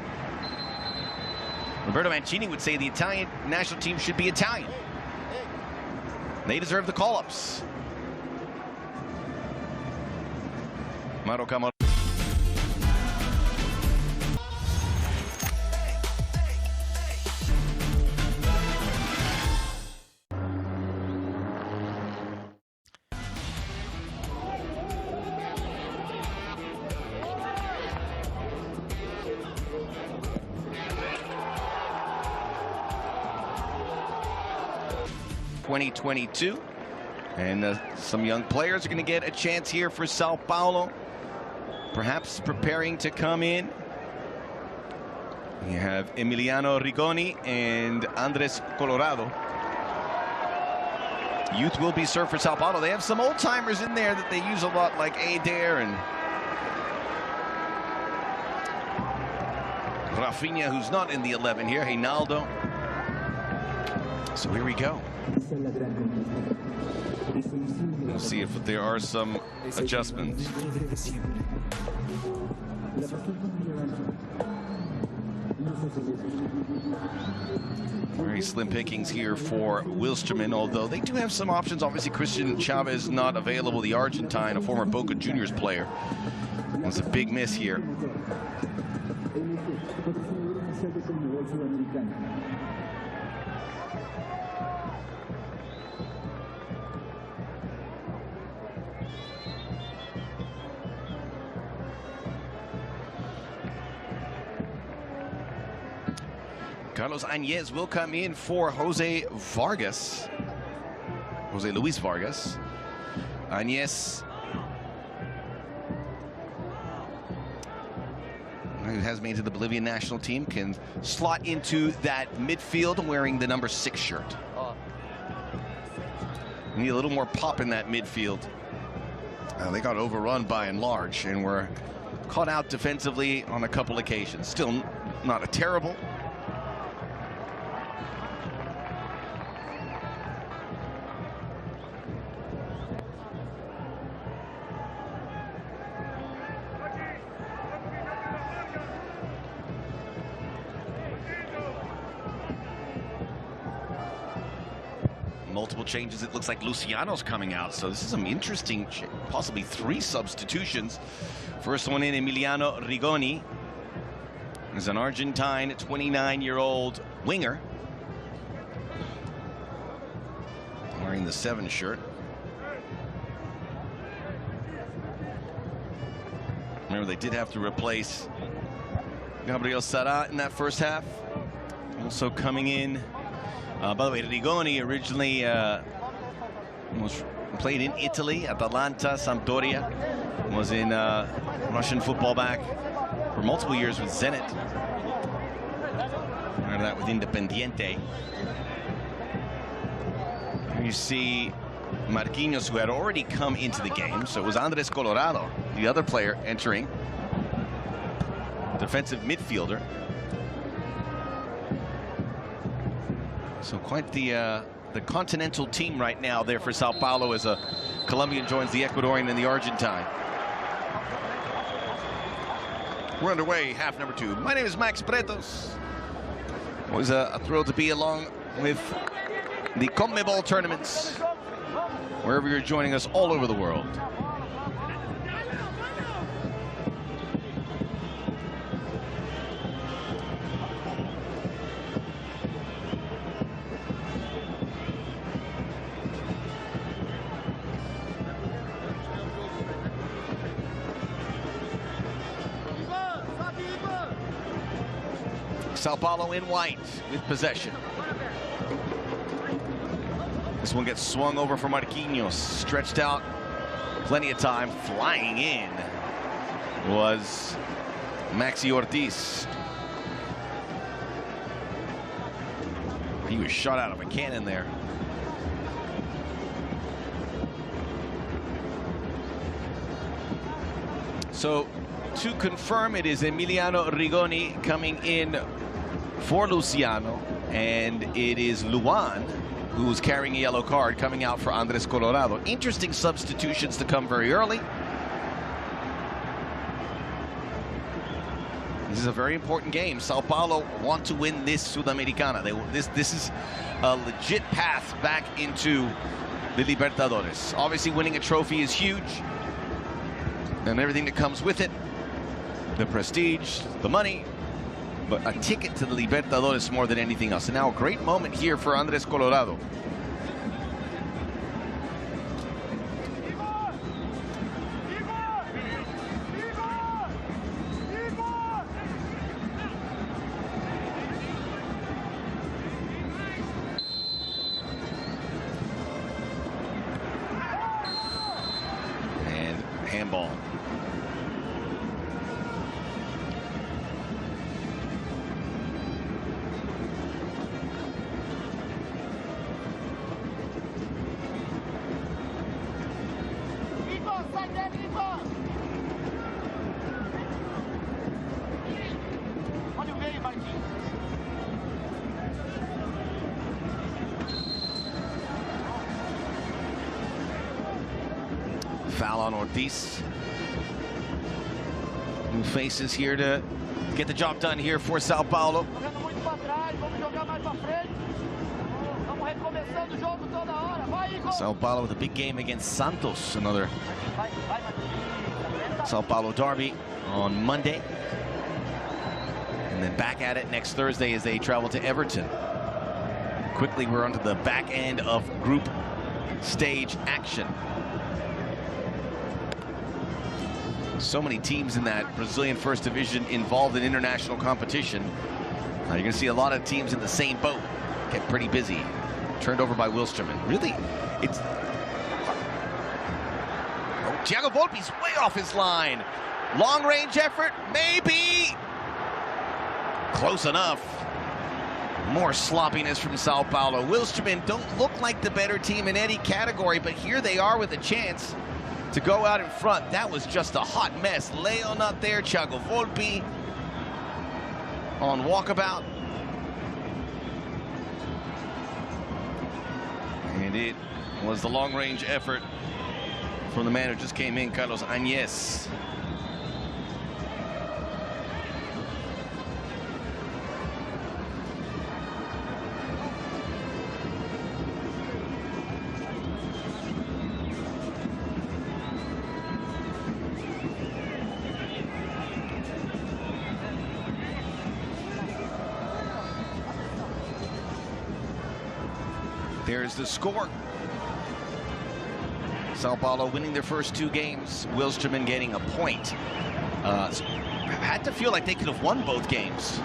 Roberto Mancini would say the Italian national team should be Italian. They deserve the call-ups. Mauro Camar. (2022), and some young players are going to get a chance here for Sao Paulo, perhaps preparing to come in. You have Emiliano Rigoni and Andres Colorado. Youth will be served for Sao Paulo. They have some old-timers in there that they use a lot, like Adair and Rafinha, who's not in the 11 here, Reinaldo. So here we go. We'll see if there are some adjustments. Very slim pickings here for Wilstermann, although they do have some options. Obviously, Christian Chavez not available, the Argentine, a former Boca Juniors player. Was a big miss here. Carlos Añez will come in for Jose Luis Vargas. Añez, who has made it to the Bolivian national team, can slot into that midfield wearing the number 6 shirt. Need a little more pop in that midfield. They got overrun by and large and were caught out defensively on a couple occasions. Still not a terrible. Multiple changes. It looks like Luciano's coming out, so this is some interesting, possibly 3 substitutions. First one in, Emiliano Rigoni is an Argentine 29-year-old winger wearing the 7 shirt. Remember, they did have to replace Gabriel Sara in that first half. Also coming in, by the way, Rigoni originally played in Italy, Atalanta, Sampdoria, was in Russian football back for multiple years with Zenit. After that with Independiente. Here you see Marquinhos, who had already come into the game, so it was Andres Colorado, the other player entering, defensive midfielder. So quite the continental team right now there for Sao Paulo as a Colombian joins the Ecuadorian and the Argentine. We're underway, half number 2. My name is Max Bretos. Always a thrill to be along with the CONMEBOL tournaments, wherever you're joining us all over the world. Sao Paulo in white with possession. This one gets swung over for Marquinhos, stretched out, plenty of time. Flying in was Maxi Ortiz. He was shot out of a cannon there. So to confirm, it is Emiliano Rigoni coming in for Luciano, and it is Luan who was carrying a yellow card, coming out for Andres Colorado. Interesting substitutions to come very early. This is a very important game. Sao Paulo want to win this Sudamericana. This is a legit path back into the Libertadores. Obviously, winning a trophy is huge, and everything that comes with it, the prestige, the money, but a ticket to the Libertadores more than anything else. And now a great moment here for Andres Colorado. And handball. Foul on Ortiz, who faces here to get the job done here for Sao Paulo. Sao Paulo with a big game against Santos, another Sao Paulo derby on Monday. And then back at it next Thursday as they travel to Everton. Quickly, we're onto the back end of group stage action. So many teams in that Brazilian First Division involved in international competition. You're going to see a lot of teams in the same boat get pretty busy. Turned over by Wilstermann. Really, it's... Oh, Thiago Volpe's way off his line. Long-range effort, maybe. Close enough. More sloppiness from Sao Paulo. Wilstermann don't look like the better team in any category, but here they are with a chance to go out in front. That was just a hot mess. Leo not there, Thiago Volpe on walkabout. And it was the long-range effort from the man who just came in, Carlos Añez. There's the score. Sao Paulo winning their first two games. Wilstermann getting a point. Had to feel like they could have won both games.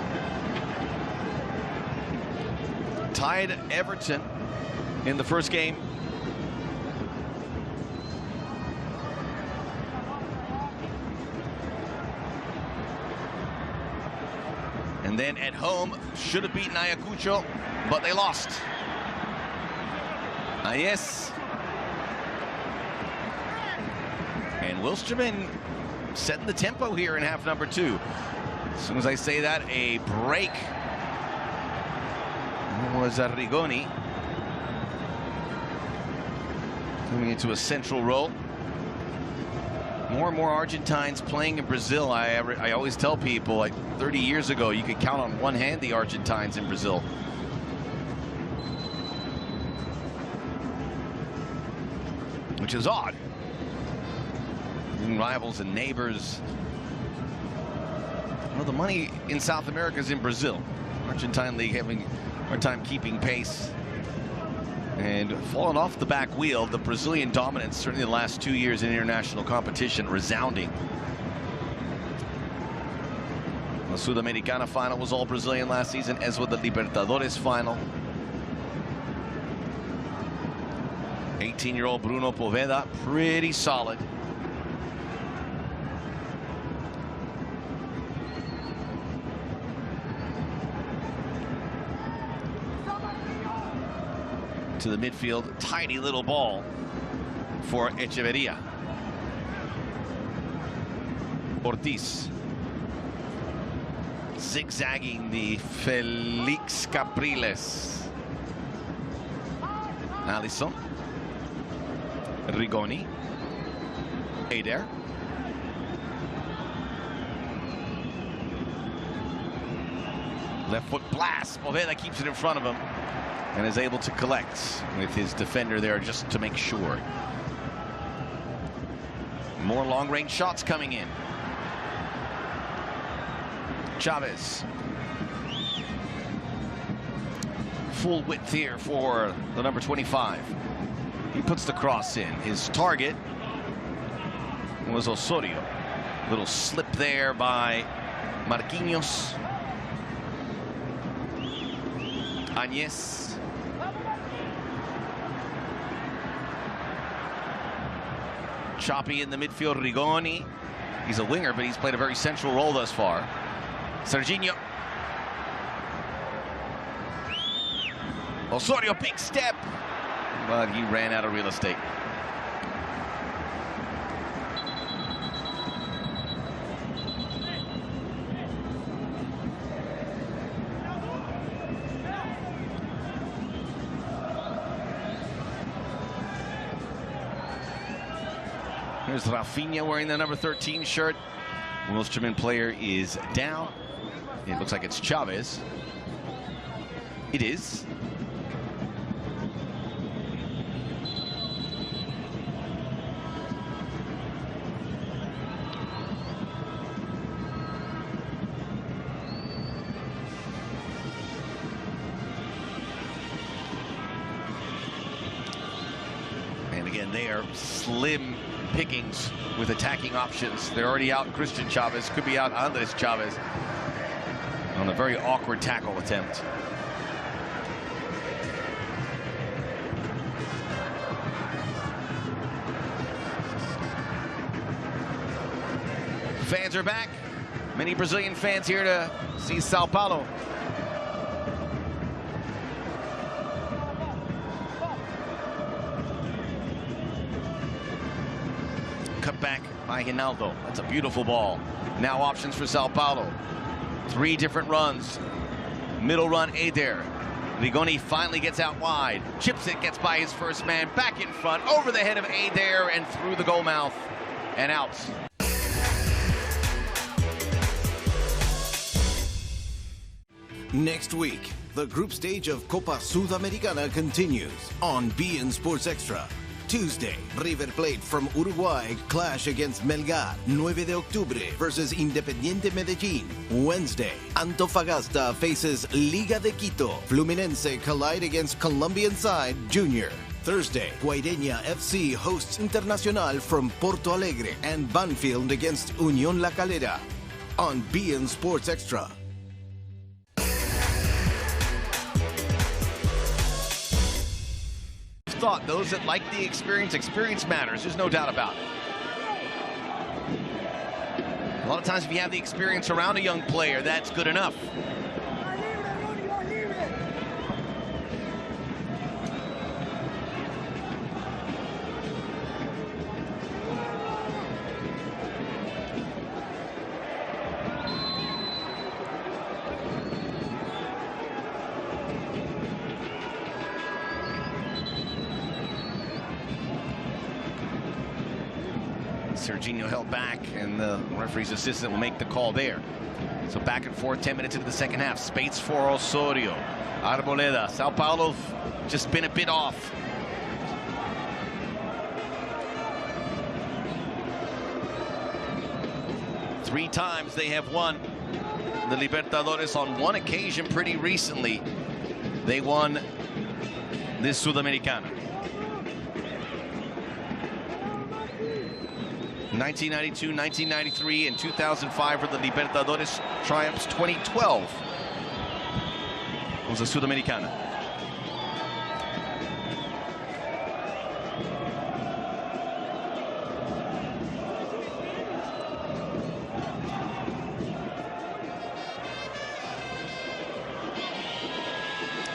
Tied Everton in the first game. And then at home, should have beaten Ayacucho, but they lost. Yes. And Wilstermann setting the tempo here in half number two. As soon as I say that, a break. It was Arrigoni coming into a central role. More and more Argentines playing in Brazil. I always tell people, like 30 years ago, you could count on one hand the Argentines in Brazil. Which is odd. Rivals and neighbors. Well, the money in South America is in Brazil. Argentine League having a hard time keeping pace. And falling off the back wheel, the Brazilian dominance, certainly the last 2 years in international competition, resounding. The Sudamericana final was all Brazilian last season, as with the Libertadores final. 18-year-old Bruno Poveda, pretty solid. To the midfield, tiny little ball for Echeverria. Ortiz. Zigzagging the Felix Capriles. Alisson. Rigoni. Eder. Left foot blast. Poveda keeps it in front of him and is able to collect with his defender there just to make sure. More long-range shots coming in. Chavez. Full width here for the number 25. He puts the cross in. His target was Osorio. Little slip there by Marquinhos. Agnes. Choppy in the midfield, Rigoni. He's a winger, but he's played a very central role thus far. Serginho. Osorio, big step, but he ran out of real estate. Here's Rafinha wearing the number 13 shirt. Wilstermann player is down. It looks like it's Chavez. It is. And again, they are slim pickings with attacking options. They're already out. Christian Chavez could be out. Andres Chavez on a very awkward tackle attempt. Fans are back. Many Brazilian fans here to see Sao Paulo. Cut back by Hinaldo. That's a beautiful ball. Now options for Sao Paulo. 3 different runs. Middle run, Eder. Rigoni finally gets out wide. Chips it, gets by his first man. Back in front, over the head of Eder and through the goal mouth and out. Next week, the group stage of Copa Sudamericana continues on beIN Sports Extra. Tuesday, River Plate from Uruguay clash against Melgar. 9 de octubre versus Independiente Medellín. Wednesday, Antofagasta faces Liga de Quito. Fluminense collide against Colombian side Junior. Thursday, Guaireña FC hosts Internacional from Porto Alegre. And Banfield against Unión La Calera. On beIN Sports Extra. Thought those that like the experience matters. There's no doubt about it. A lot of times if you have the experience around a young player, that's good enough. Serginho held back, and the referee's assistant will make the call there. So back and forth, 10 minutes into the second half. Space for Osorio. Arboleda. Sao Paulo just been a bit off. Three times they have won the Libertadores. On one occasion pretty recently, they won this Sudamericana. 1992, 1993, and 2005 were the Libertadores triumphs. 2012 was the Sudamericana.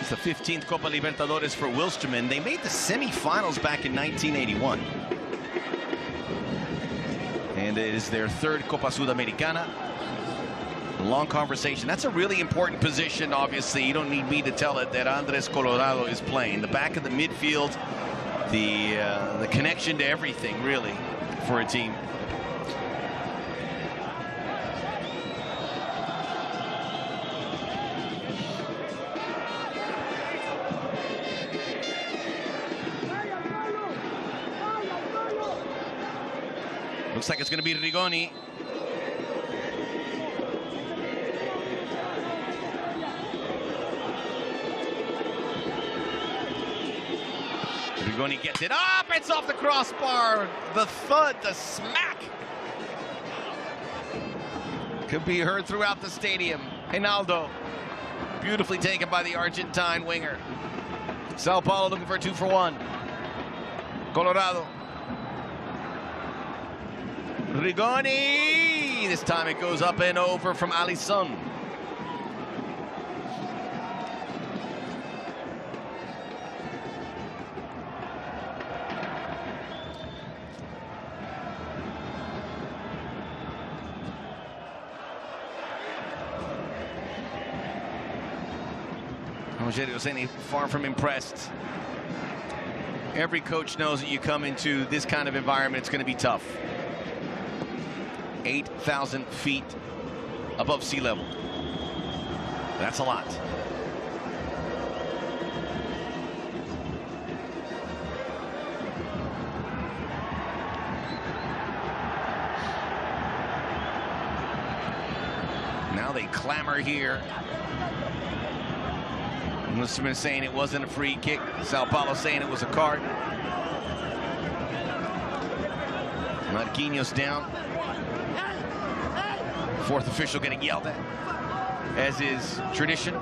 It's the 15th Copa Libertadores for Wilstermann. They made the semifinals back in 1981. And it is their 3rd Copa Sudamericana. A long conversation. That's a really important position, obviously. You don't need me to tell it that Andres Colorado is playing. The back of the midfield, the connection to everything, really, for a team. Looks like it's going to be Rigoni. Rigoni gets it up. It's off the crossbar. The thud, the smack. Could be heard throughout the stadium. Reinaldo. Beautifully taken by the Argentine winger. Sao Paulo looking for a 2-for-1. Colorado. Rigoni. This time it goes up and over from Alisson. Jorge far from impressed. Every coach knows that you come into this kind of environment, it's going to be tough. 8,000 feet above sea level. That's a lot. Now they clamor here. Wilstermann saying it wasn't a free kick. Sao Paulo saying it was a card. Marquinhos down. Fourth official getting yelled at, as is tradition.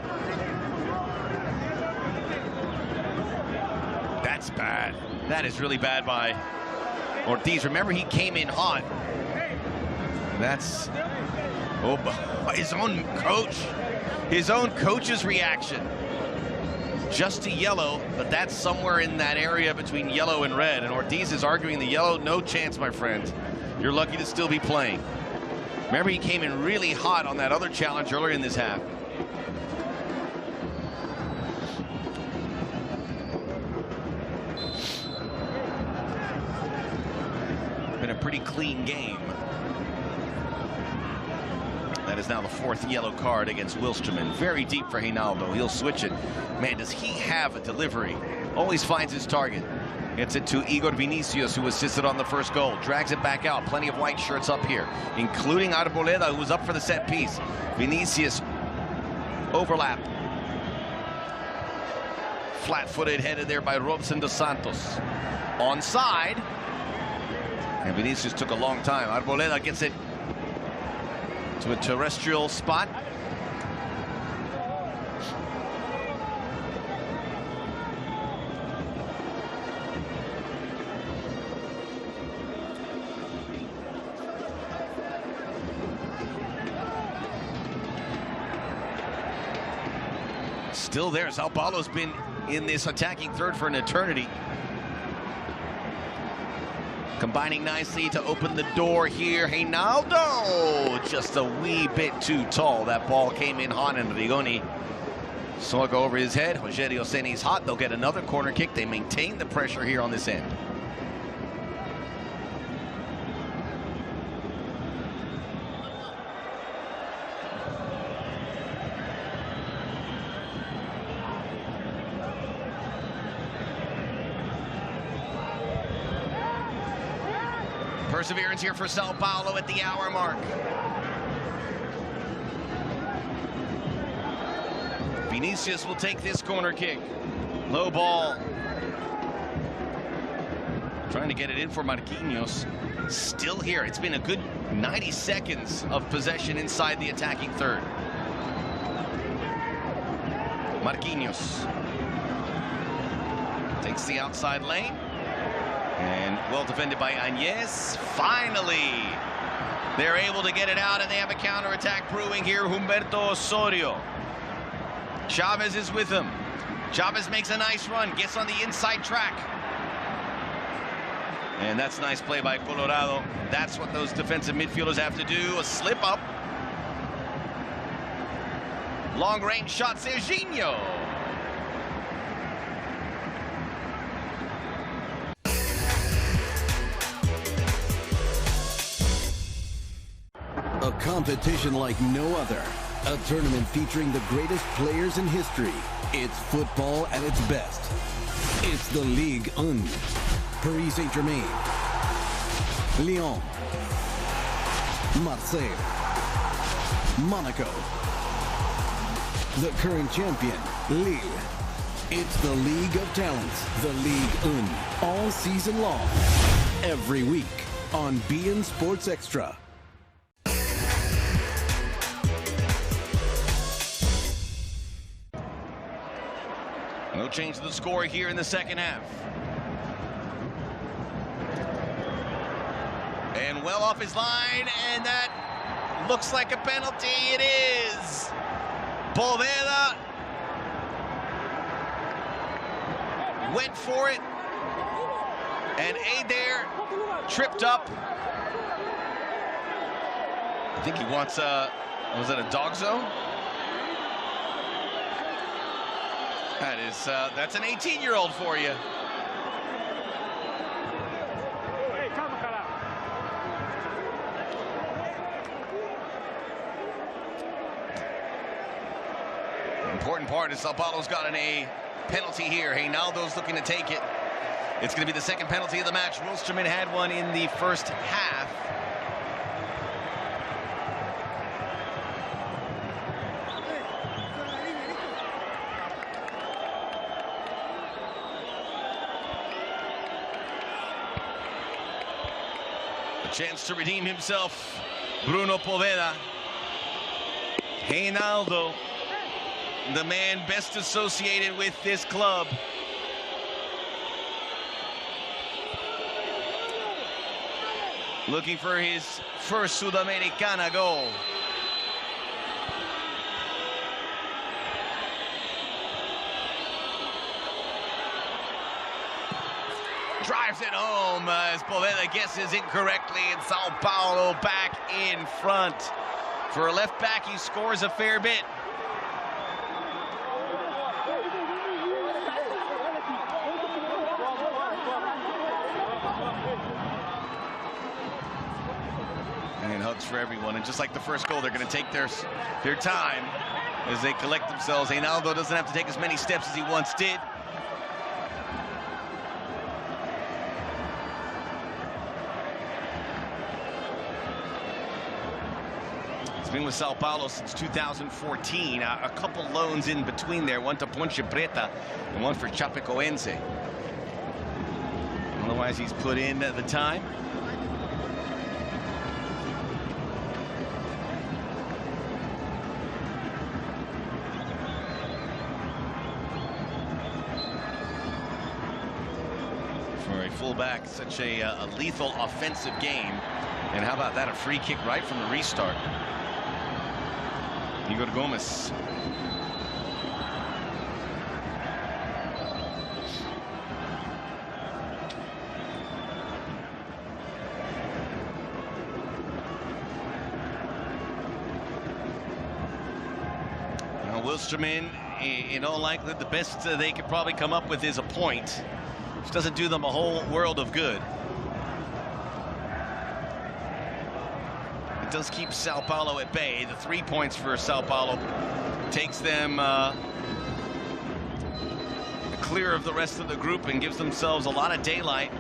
That's bad. That is really bad by Ortiz. Remember, he came in hot. That's his own coach. His own coach's reaction. Just a yellow, but that's somewhere in that area between yellow and red. And Ortiz is arguing the yellow. No chance, my friend. You're lucky to still be playing. Remember, he came in really hot on that other challenge earlier in this half. Been a pretty clean game. That is now the fourth yellow card against Wilstermann. Very deep for Reinaldo. He'll switch it. Man, does he have a delivery. Always finds his target. Gets it to Igor Vinicius, who assisted on the first goal. Drags it back out. Plenty of white shirts up here, including Arboleda, who was up for the set piece. Vinicius overlap. Flat-footed, headed there by Robson dos Santos. Onside. And Vinicius took a long time. Arboleda gets it to a terrestrial spot. Still there. Sao Paulo's been in this attacking third for an eternity. Combining nicely to open the door here. Reinaldo, just a wee bit too tall. That ball came in hot, and Rigoni saw it go over his head. Rogerio Ceni's hot. They'll get another corner kick. They maintain the pressure here on this end. Perseverance here for Sao Paulo at the hour mark. Vinicius will take this corner kick. Low ball. Trying to get it in for Marquinhos. Still here. It's been a good 90 seconds of possession inside the attacking third. Marquinhos takes the outside lane. And well defended by Añez. Finally, they're able to get it out, and they have a counterattack brewing here. Humberto Osorio. Chavez is with him. Chavez makes a nice run, gets on the inside track. And that's nice play by Colorado. That's what those defensive midfielders have to do, a slip up. Long-range shot, Serginho. A competition like no other. A tournament featuring the greatest players in history. It's football at its best. It's the Ligue 1. Paris Saint-Germain, Lyon, Marseille, Monaco. The current champion, Lille. It's the League of Talents, the Ligue 1, all season long, every week on beIN Sports Extra. No change to the score here in the second half. And well off his line, and that looks like a penalty. It is. Poveda went for it, and Adair tripped up. I think he wants was it a dog zone? That is, that's an 18-year-old for you. Important part is Sao Paulo's gotten a penalty here. Reinaldo's looking to take it. It's going to be the second penalty of the match. Wilstermann had one in the first half. A chance to redeem himself. Bruno Poveda. Reinaldo, the man best associated with this club. Looking for his first Sudamericana goal. Drives it home as Poveda guesses incorrectly, and Sao Paulo back in front. For a left back, he scores a fair bit. And hugs for everyone, and just like the first goal, they're going to take their time as they collect themselves. Reinaldo doesn't have to take as many steps as he once did. He's been with Sao Paulo since 2014. A couple loans in between there, one to Ponte Preta and one for Chapecoense. Otherwise, he's put in the time. For a fullback, such a lethal offensive game. And how about that, a free kick right from the restart. Igor Gomes. Now Wilstermann, in all likelihood, the best they could probably come up with is a point, which doesn't do them a whole world of good. It does keep Sao Paulo at bay. The 3 points for Sao Paulo takes them clear of the rest of the group and gives themselves a lot of daylight.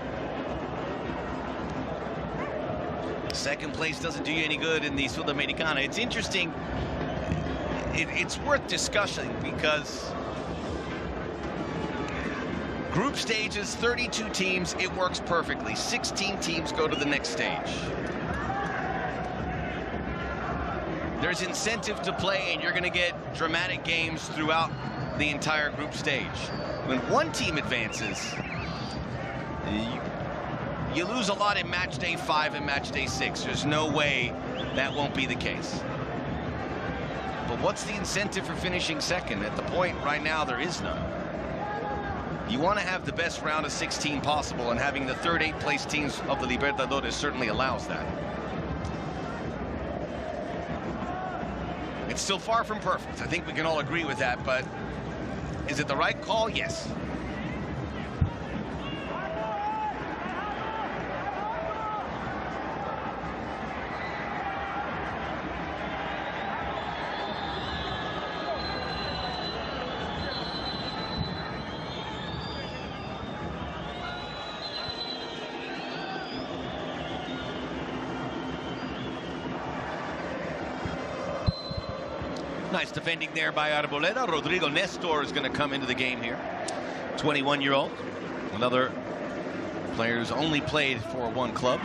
Second place doesn't do you any good in the Sudamericana. It's interesting. It's worth discussing because group stages, 32 teams, it works perfectly. 16 teams go to the next stage. There's incentive to play, and you're going to get dramatic games throughout the entire group stage. When one team advances, you lose a lot in match day 5 and match day 6. There's no way that won't be the case. But what's the incentive for finishing second? At the point right now, there is none. You want to have the best round of 16 possible, and having the third 8th place teams of the Libertadores certainly allows that. It's still far from perfect. I think we can all agree with that, but is it the right call? Yes. Nice defending there by Arboleda. Rodrigo Nestor is going to come into the game here. 21-year-old. Another player who's only played for one club.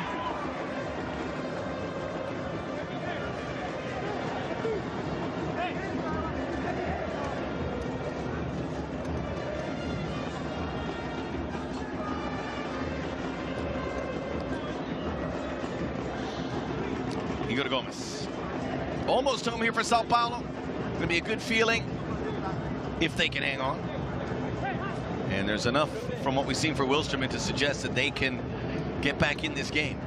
Igor Gomez. Almost home here for Sao Paulo. Going to be a good feeling if they can hang on. And there's enough from what we've seen for Wilstermann to suggest that they can get back in this game.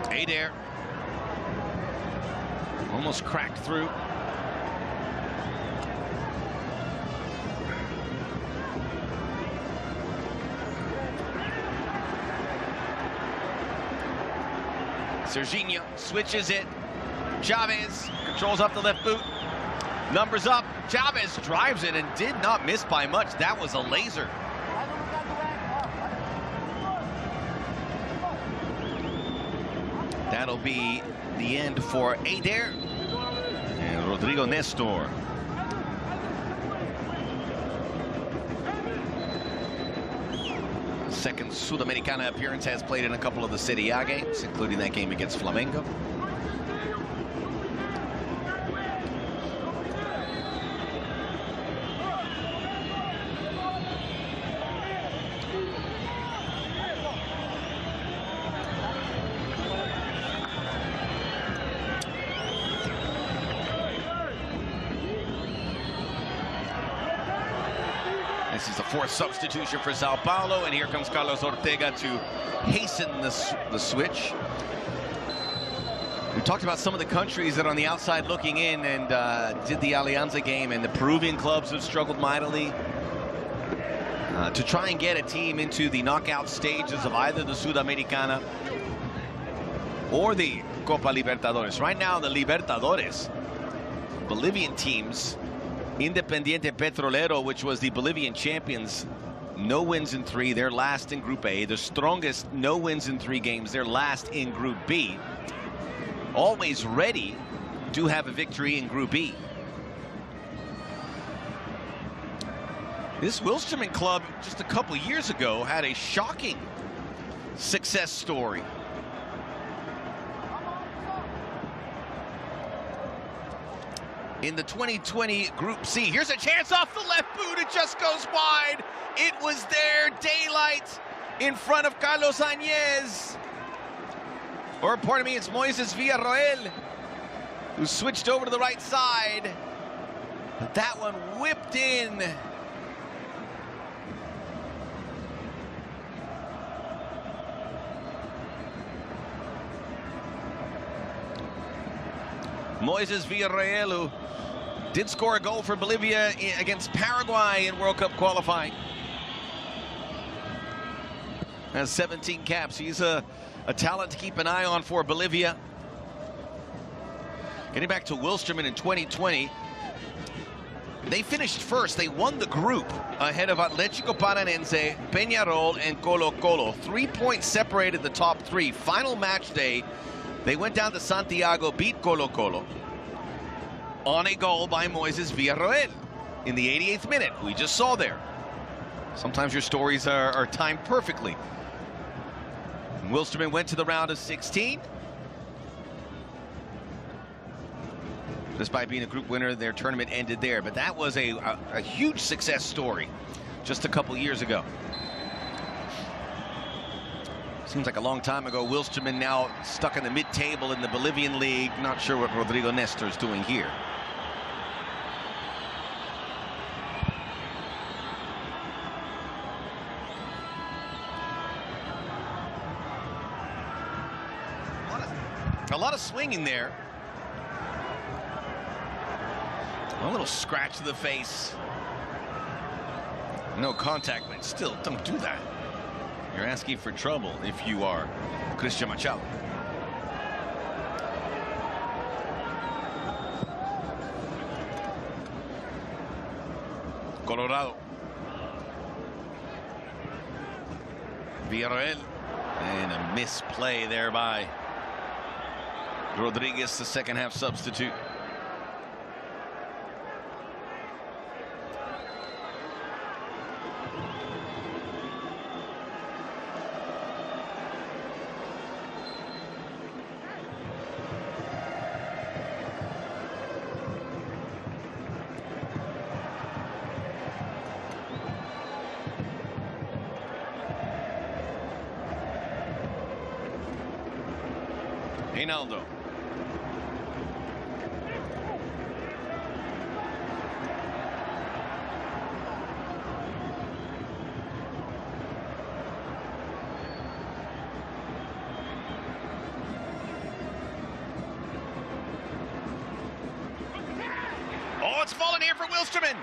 Adair almost cracked through. Serginho switches it. Chavez controls up the left boot. Numbers up. Chavez drives it and did not miss by much. That was a laser. That'll be the end for Adair and Rodrigo Nestor. Second Sudamericana appearance, has played in a couple of the Serie A games, including that game against Flamengo. This is the fourth substitution for Sao Paulo, and here comes Carlos Ortega to hasten the switch. We talked about some of the countries that are on the outside looking in and did the Alianza game, and the Peruvian clubs have struggled mightily to try and get a team into the knockout stages of either the Sudamericana or the Copa Libertadores. Right now, the Libertadores, Bolivian teams, Independiente Petrolero, which was the Bolivian champions, no wins in 3. They're last in Group A. The strongest, no wins in 3 games. They're last in Group B. Always ready to have a victory in Group B. This Wilstermann club just a couple years ago had a shocking success story. In the 2020 Group C. Here's a chance off the left boot. It just goes wide. It was there. Daylight in front of Carlos Añez. Or, pardon me, it's Moises Villarroel who switched over to the right side. But that one whipped in. Moises Villarroel, who did score a goal for Bolivia against Paraguay in World Cup qualifying. Has 17 caps. He's a talent to keep an eye on for Bolivia. Getting back to Wilstermann in 2020, they finished first. They won the group ahead of Atlético Paranense, Peñarol, and Colo-Colo. 3 points separated the top 3. Final match day, they went down to Santiago, beat Colo-Colo on a goal by Moises Villarroel in the 88th minute. We just saw there. Sometimes your stories are timed perfectly. Wilstermann went to the round of 16. Despite being a group winner, their tournament ended there. But that was a huge success story just a couple years ago. Seems like a long time ago. Wilstermann now stuck in the mid-table in the Bolivian league. Not sure what Rodrigo Nestor is doing here. A lot of swinging there. A little scratch to the face. No contact, but still, don't do that. You're asking for trouble if you are Cristian Machado. Colorado. Villarreal. And a misplay there by Rodriguez, the second half substitute. Reinaldo. Oh, it's fallen here for Wilstermann.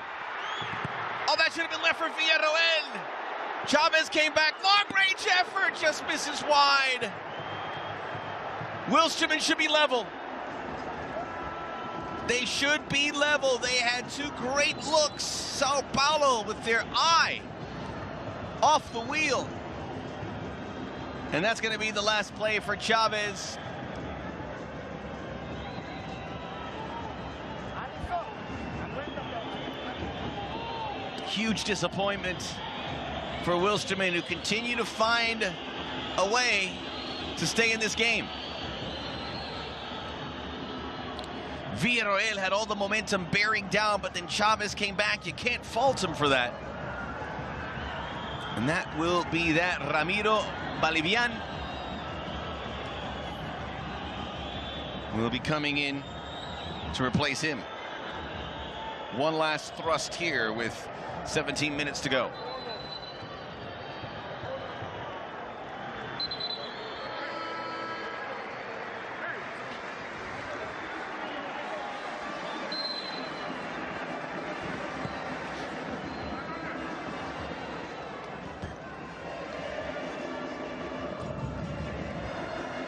Oh, that should have been left for Villarreal. Chavez came back. Long-range effort. Just misses wide. Wilstermann should be level. They should be level. They had two great looks. Sao Paulo with their eye off the wheel. And that's going to be the last play for Chavez. Huge disappointment for Wilstermann, who continue to find a way to stay in this game. Villarreal had all the momentum bearing down, but then Chavez came back. You can't fault him for that. And that will be that. Ramiro Bolivian will be coming in to replace him. One last thrust here with 17 minutes to go.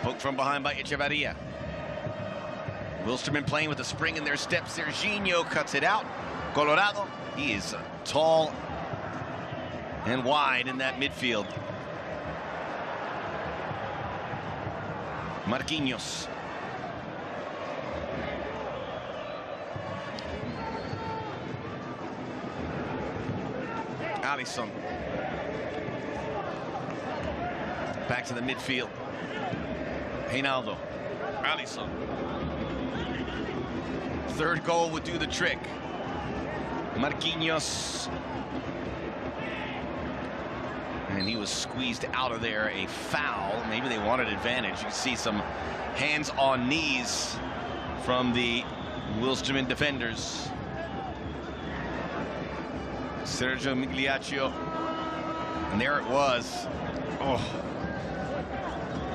Poked from behind by Echevarria. Wilstermann playing with a spring in their step. Serginho cuts it out. Colorado, he is tall and wide in that midfield. Marquinhos. Alisson. Back to the midfield. Reinaldo. Alisson. Third goal would do the trick. Marquinhos. And he was squeezed out of there. A foul. Maybe they wanted advantage. You can see some hands on knees from the Wilstermann defenders. Sergio Migliaccio. And there it was. Oh.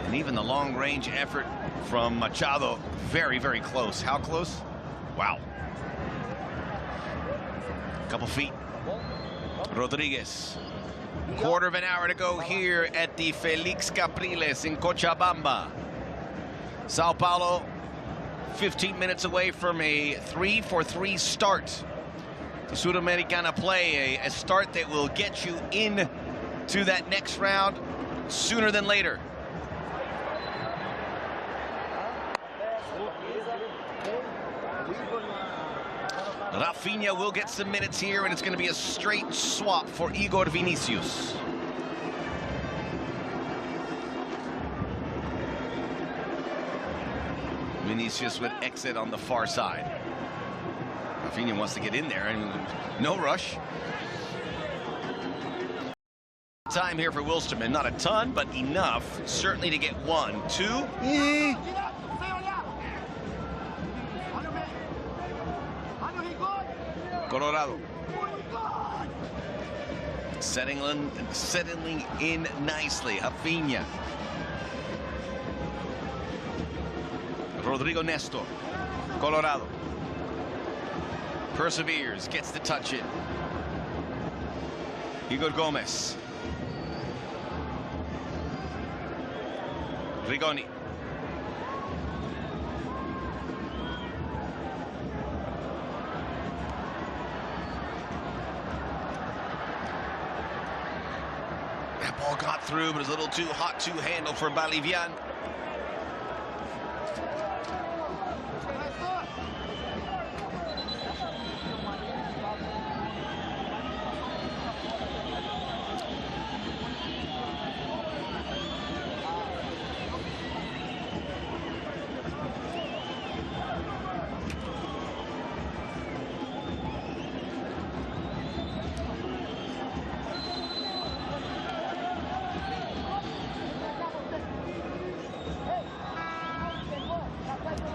And even the long-range effort from Machado, very, very close. How close? Wow. Couple feet. Rodriguez. Quarter of an hour to go here at the Felix Capriles in Cochabamba. Sao Paulo, 15 minutes away from a 3-for-3 start to Sudamericana play. A start that will get you in to that next round sooner than later. Rafinha will get some minutes here, and it's going to be a straight swap for Igor Vinicius. Vinicius would exit on the far side. Rafinha wants to get in there, and no rush. Time here for Wilstermann, not a ton, but enough, certainly to get 1, 2. Colorado. Settling in nicely. Rafinha. Rodrigo Nestor, Colorado. Perseveres, gets the touch in. Igor Gomez. Rigoni. That ball got through, but it was a little too hot to handle for Bolivian.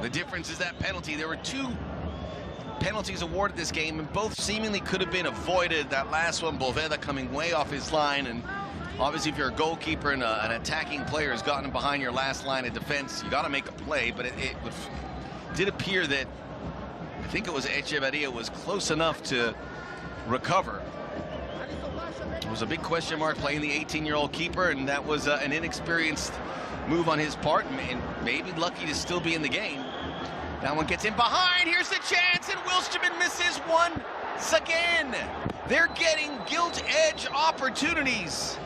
The difference is that penalty. There were 2 penalties awarded this game, and both seemingly could have been avoided. That last one, Boveda coming way off his line, and obviously if you're a goalkeeper and an attacking player has gotten behind your last line of defense, you got to make a play. But it did appear that, I think it was Echeverria, was close enough to recover. It was a big question mark playing the 18-year-old keeper, and that was an inexperienced move on his part, and maybe lucky to still be in the game. That one gets in behind. Here's the chance, and Wilstermann misses once again. They're getting gilt-edge opportunities.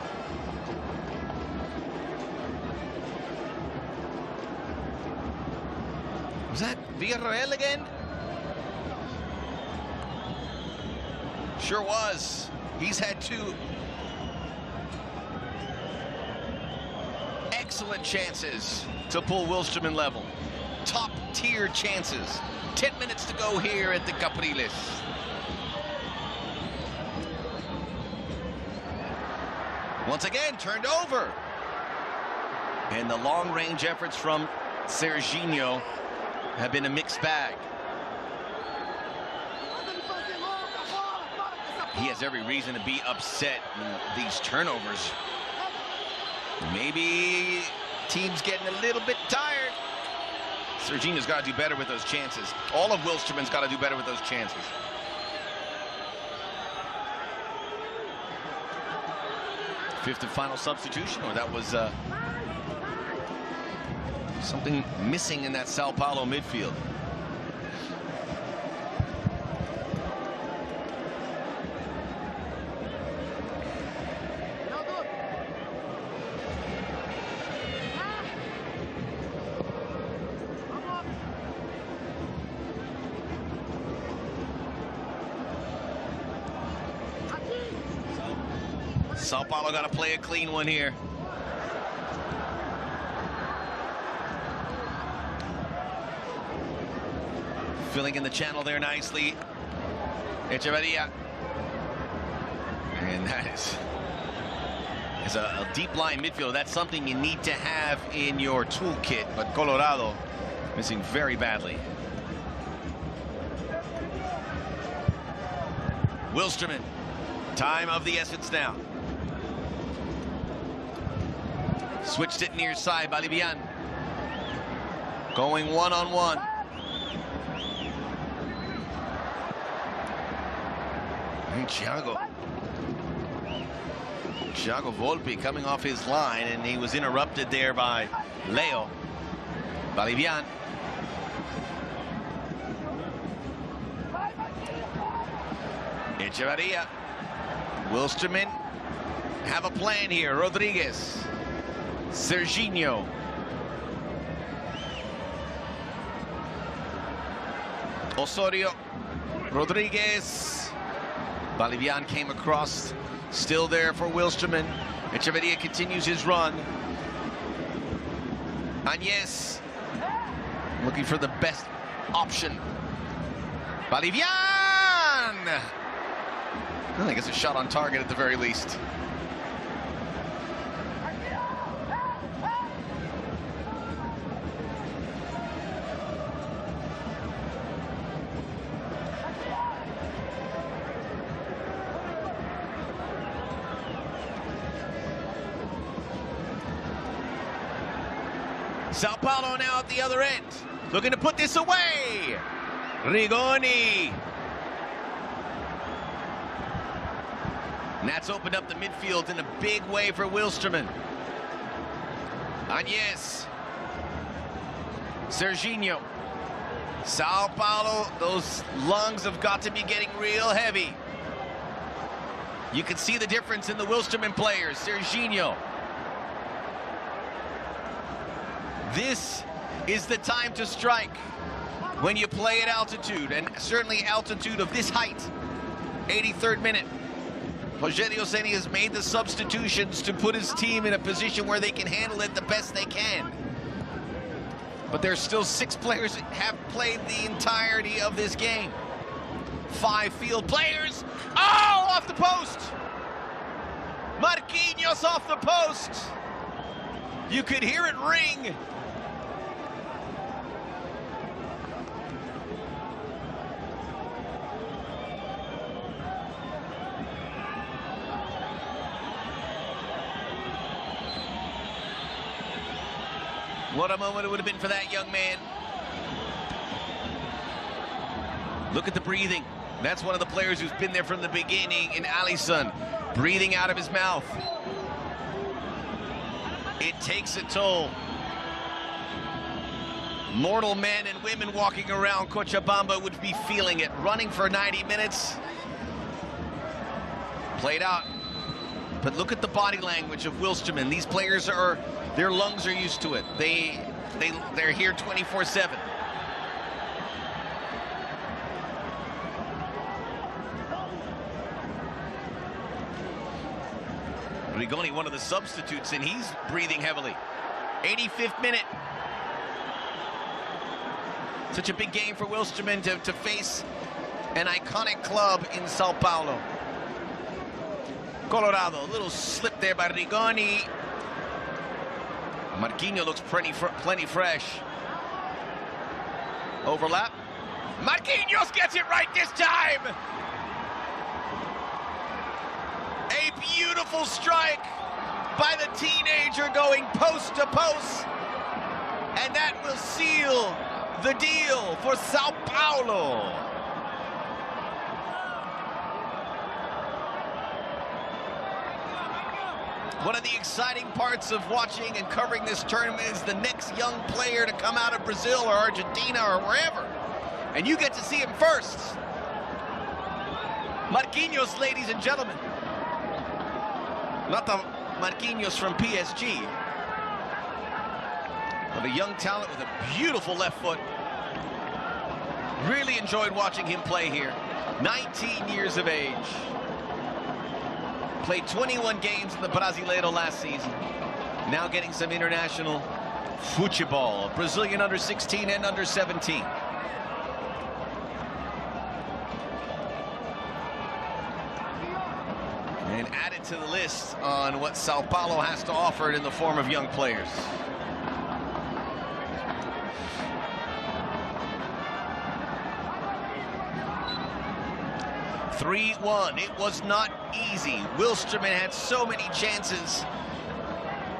Was that Villarreal again? Sure was. He's had 2 excellent chances to pull Wilstermann level. Top tier chances. 10 minutes to go here at the Capriles. Once again, turned over. And the long range efforts from Serginho have been a mixed bag. He has every reason to be upset in these turnovers. Maybe team's getting a little bit tired. Serginho's got to do better with those chances. All of Wilstermann's got to do better with those chances. Fifth and final substitution, or that was something missing in that Sao Paulo midfield. Sao Paulo got to play a clean one here. Filling in the channel there nicely. Echeverria. And that is a deep line midfielder. That's something you need to have in your toolkit, but Colorado missing very badly. Wilstermann, time of the essence now. Switched it near side, Bolivian. Going one-on-one. And Thiago Volpe coming off his line, and he was interrupted there by Leo. Bolivian. Echeverria. Wilstermann have a plan here. Rodriguez. Serginho. Osorio. Rodriguez. Bolivian came across. Still there for Wilstermann. Echeverria continues his run. Agnes looking for the best option. Bolivian! I think it's a shot on target at the very least. Sao Paulo now at the other end, looking to put this away. Rigoni. And that's opened up the midfield in a big way for Wilstermann. Agnes. Serginho. Sao Paulo, those lungs have got to be getting real heavy. You can see the difference in the Wilstermann players. Serginho. This is the time to strike when you play at altitude, and certainly altitude of this height. 83rd minute. Rogério Ceni has made the substitutions to put his team in a position where they can handle it the best they can. But there's still 6 players that have played the entirety of this game. 5 field players. Oh, off the post. Marquinhos off the post. You could hear it ring. What a moment it would have been for that young man. Look at the breathing. That's one of the players who's been there from the beginning in Alisson. Breathing out of his mouth. It takes a toll. Mortal men and women walking around Cochabamba would be feeling it. Running for 90 minutes. Played out. But look at the body language of Wilstermann. These players are, their lungs are used to it. They're here 24/7. Rigoni, one of the substitutes, and he's breathing heavily. 85th minute. Such a big game for Wilstermann to face an iconic club in Sao Paulo. Colorado, a little slip there by Rigoni. Marquinhos looks plenty fresh. Overlap. Marquinhos gets it right this time. A beautiful strike by the teenager going post to post. And that will seal the deal for Sao Paulo. One of the exciting parts of watching and covering this tournament is the next young player to come out of Brazil or Argentina or wherever. And you get to see him first. Marquinhos, ladies and gentlemen. Not the Marquinhos from PSG. But a young talent with a beautiful left foot. Really enjoyed watching him play here. 19 years of age. Played 21 games in the Brasileiro last season. Now getting some international futebol. Brazilian under 16 and under 17. And added to the list on what Sao Paulo has to offer in the form of young players. (3-1). It was not easy. Wilstermann had so many chances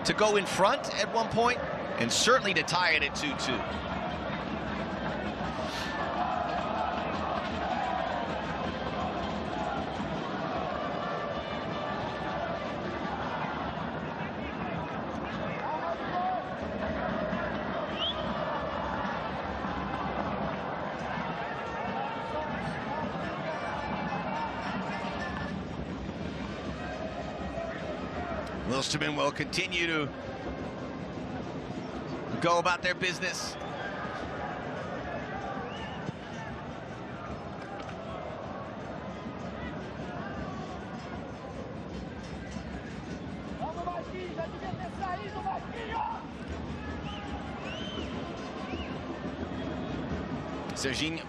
to go in front at one point, and certainly to tie it at 2-2. Wilstermann will continue to go about their business. Serginho.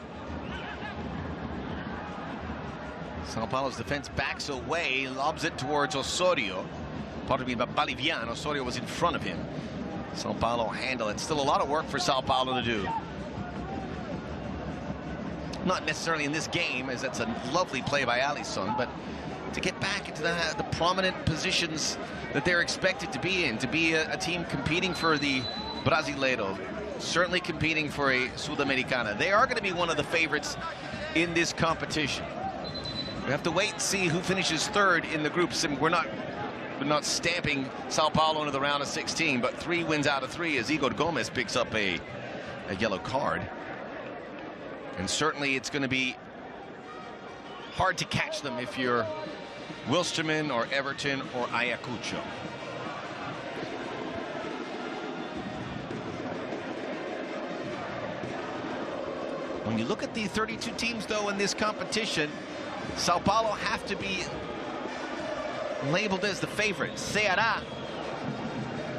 Sao Paulo's defense backs away, lobs it towards Osorio. Pardon me, but Bolivian. Osorio was in front of him. Sao Paulo handle it. Still a lot of work for Sao Paulo to do. Not necessarily in this game, as that's a lovely play by Alisson, but to get back into the prominent positions that they're expected to be in, to be a team competing for the Brasileiro, certainly competing for a Sudamericana. They are going to be one of the favorites in this competition. We have to wait and see who finishes third in the groups. And we're not stamping Sao Paulo into the round of 16, but 3 wins out of 3 as Igor Gomez picks up a yellow card. And certainly it's going to be hard to catch them if you're Wilstermann or Everton or Ayacucho. When you look at the 32 teams, though, in this competition, Sao Paulo have to be labeled as the favorite. Ceará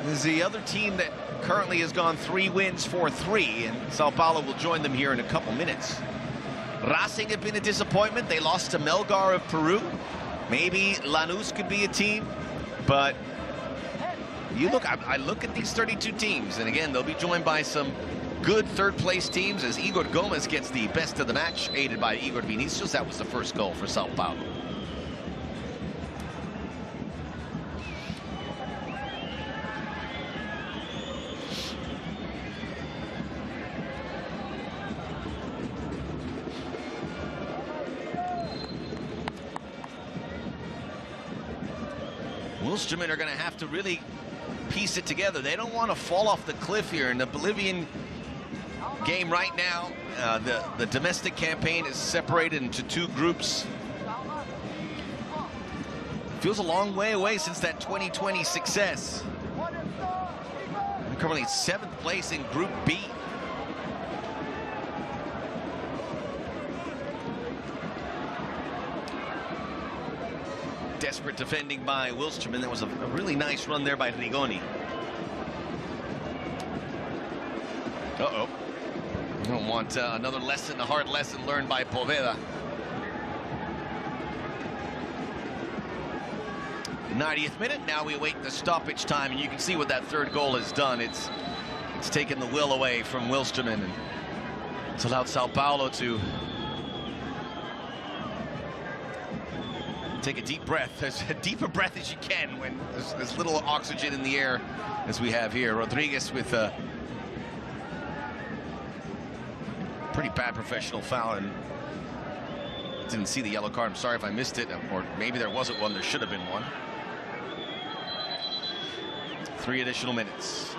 is the other team that currently has gone 3 wins for 3, and Sao Paulo will join them here in a couple minutes. Racing have been a disappointment. They lost to Melgar of Peru. Maybe Lanús could be a team, but you look, I look at these 32 teams, and again, they'll be joined by some good third-place teams as Igor Gomez gets the best of the match, aided by Igor Vinicius. That was the first goal for Sao Paulo. Wilstermann are going to have to really piece it together. They don't want to fall off the cliff here in the Bolivian game right now. The domestic campaign is separated into 2 groups. Feels a long way away since that 2020 success. They're currently 7th place in Group B. Desperate defending by Wilstermann. That was a really nice run there by Rigoni. Uh-oh. I don't want another lesson, a hard lesson learned by Poveda. 90th minute. Now we await the stoppage time, and you can see what that 3rd goal has done. It's taken the will away from Wilstermann, and it's allowed Sao Paulo to take a deep breath, as deep a breath as you can when there's little oxygen in the air as we have here. Rodriguez with a pretty bad professional foul, and didn't see the yellow card. I'm sorry if I missed it, or maybe there wasn't one. There should have been one. 3 additional minutes.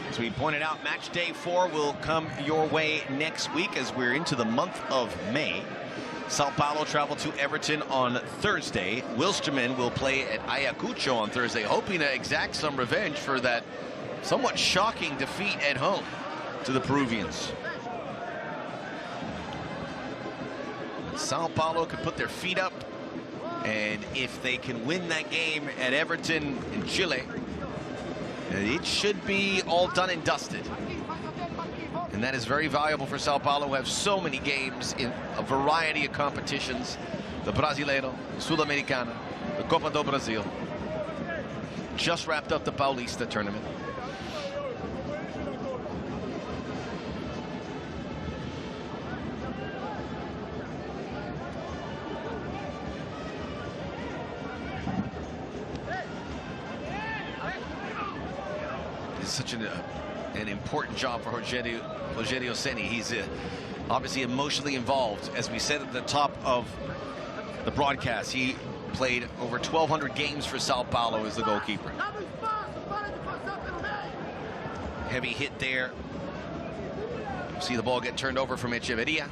As we pointed out, match day 4 will come your way next week as we're into the month of May. Sao Paulo travel to Everton on Thursday. Wilstermann will play at Ayacucho on Thursday, hoping to exact some revenge for that somewhat shocking defeat at home to the Peruvians. Sao Paulo can put their feet up, and if they can win that game at Everton in Chile, it should be all done and dusted. And that is very valuable for Sao Paulo, who have so many games in a variety of competitions. The Brasileiro, the Sudamericana, the Copa do Brasil. Just wrapped up the Paulista tournament. Such an important job for Jorge Seni. He's obviously emotionally involved. As we said at the top of the broadcast, he played over 1,200 games for Sao Paulo as the goalkeeper. Heavy hit there. See the ball get turned over from Echeverria.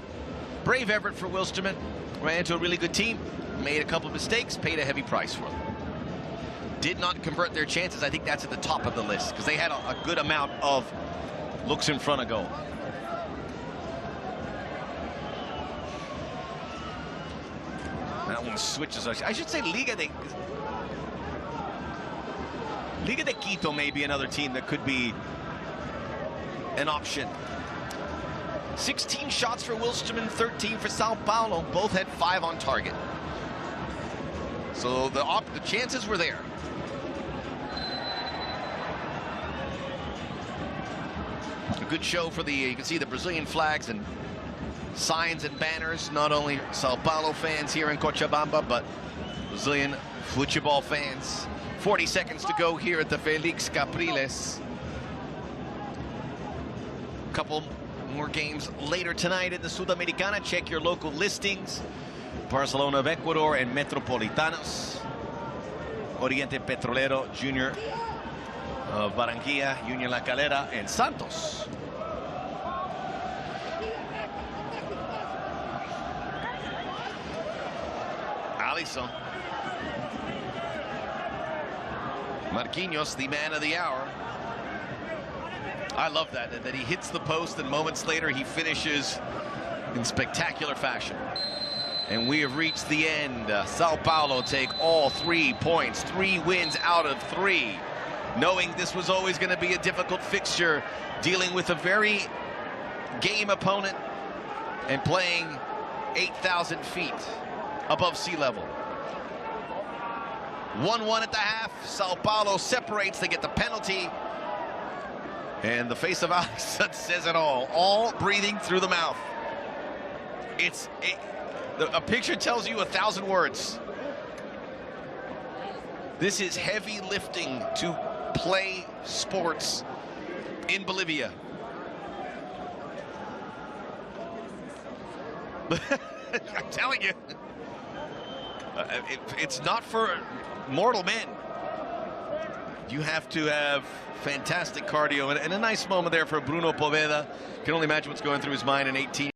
Brave effort for Wilstermann. Ran into a really good team. Made a couple of mistakes. Paid a heavy price for them. Did not convert their chances. I think that's at the top of the list because they had a good amount of looks in front of goal. That one switches. I should say Liga de Quito may be another team that could be an option. 16 shots for Wilstermann, 13 for Sao Paulo. Both had 5 on target. So the chances were there. A good show for you can see the Brazilian flags and signs and banners, not only Sao Paulo fans here in Cochabamba, but Brazilian football fans 40 seconds to go here at the Felix Capriles. Couple more games later tonight in the Sudamericana. Check your local listings. Barcelona of Ecuador and Metropolitanos. Oriente Petrolero Junior of Barranquilla, Unión La Calera, and Santos. Alisson. Marquinhos, the man of the hour. I love that he hits the post and moments later he finishes in spectacular fashion. And we have reached the end. Sao Paulo take all 3 points, 3 wins out of 3, knowing this was always going to be a difficult fixture, dealing with a very game opponent and playing 8,000 feet above sea level. 1-1 at the half. Sao Paulo separates. They get the penalty. And the face of Alisson says it all breathing through the mouth. A picture tells you 1,000 words. This is heavy lifting to play sports in Bolivia. I'm telling you, it's not for mortal men. You have to have fantastic cardio and a nice moment there for Bruno Poveda. Can only imagine what's going through his mind in 18.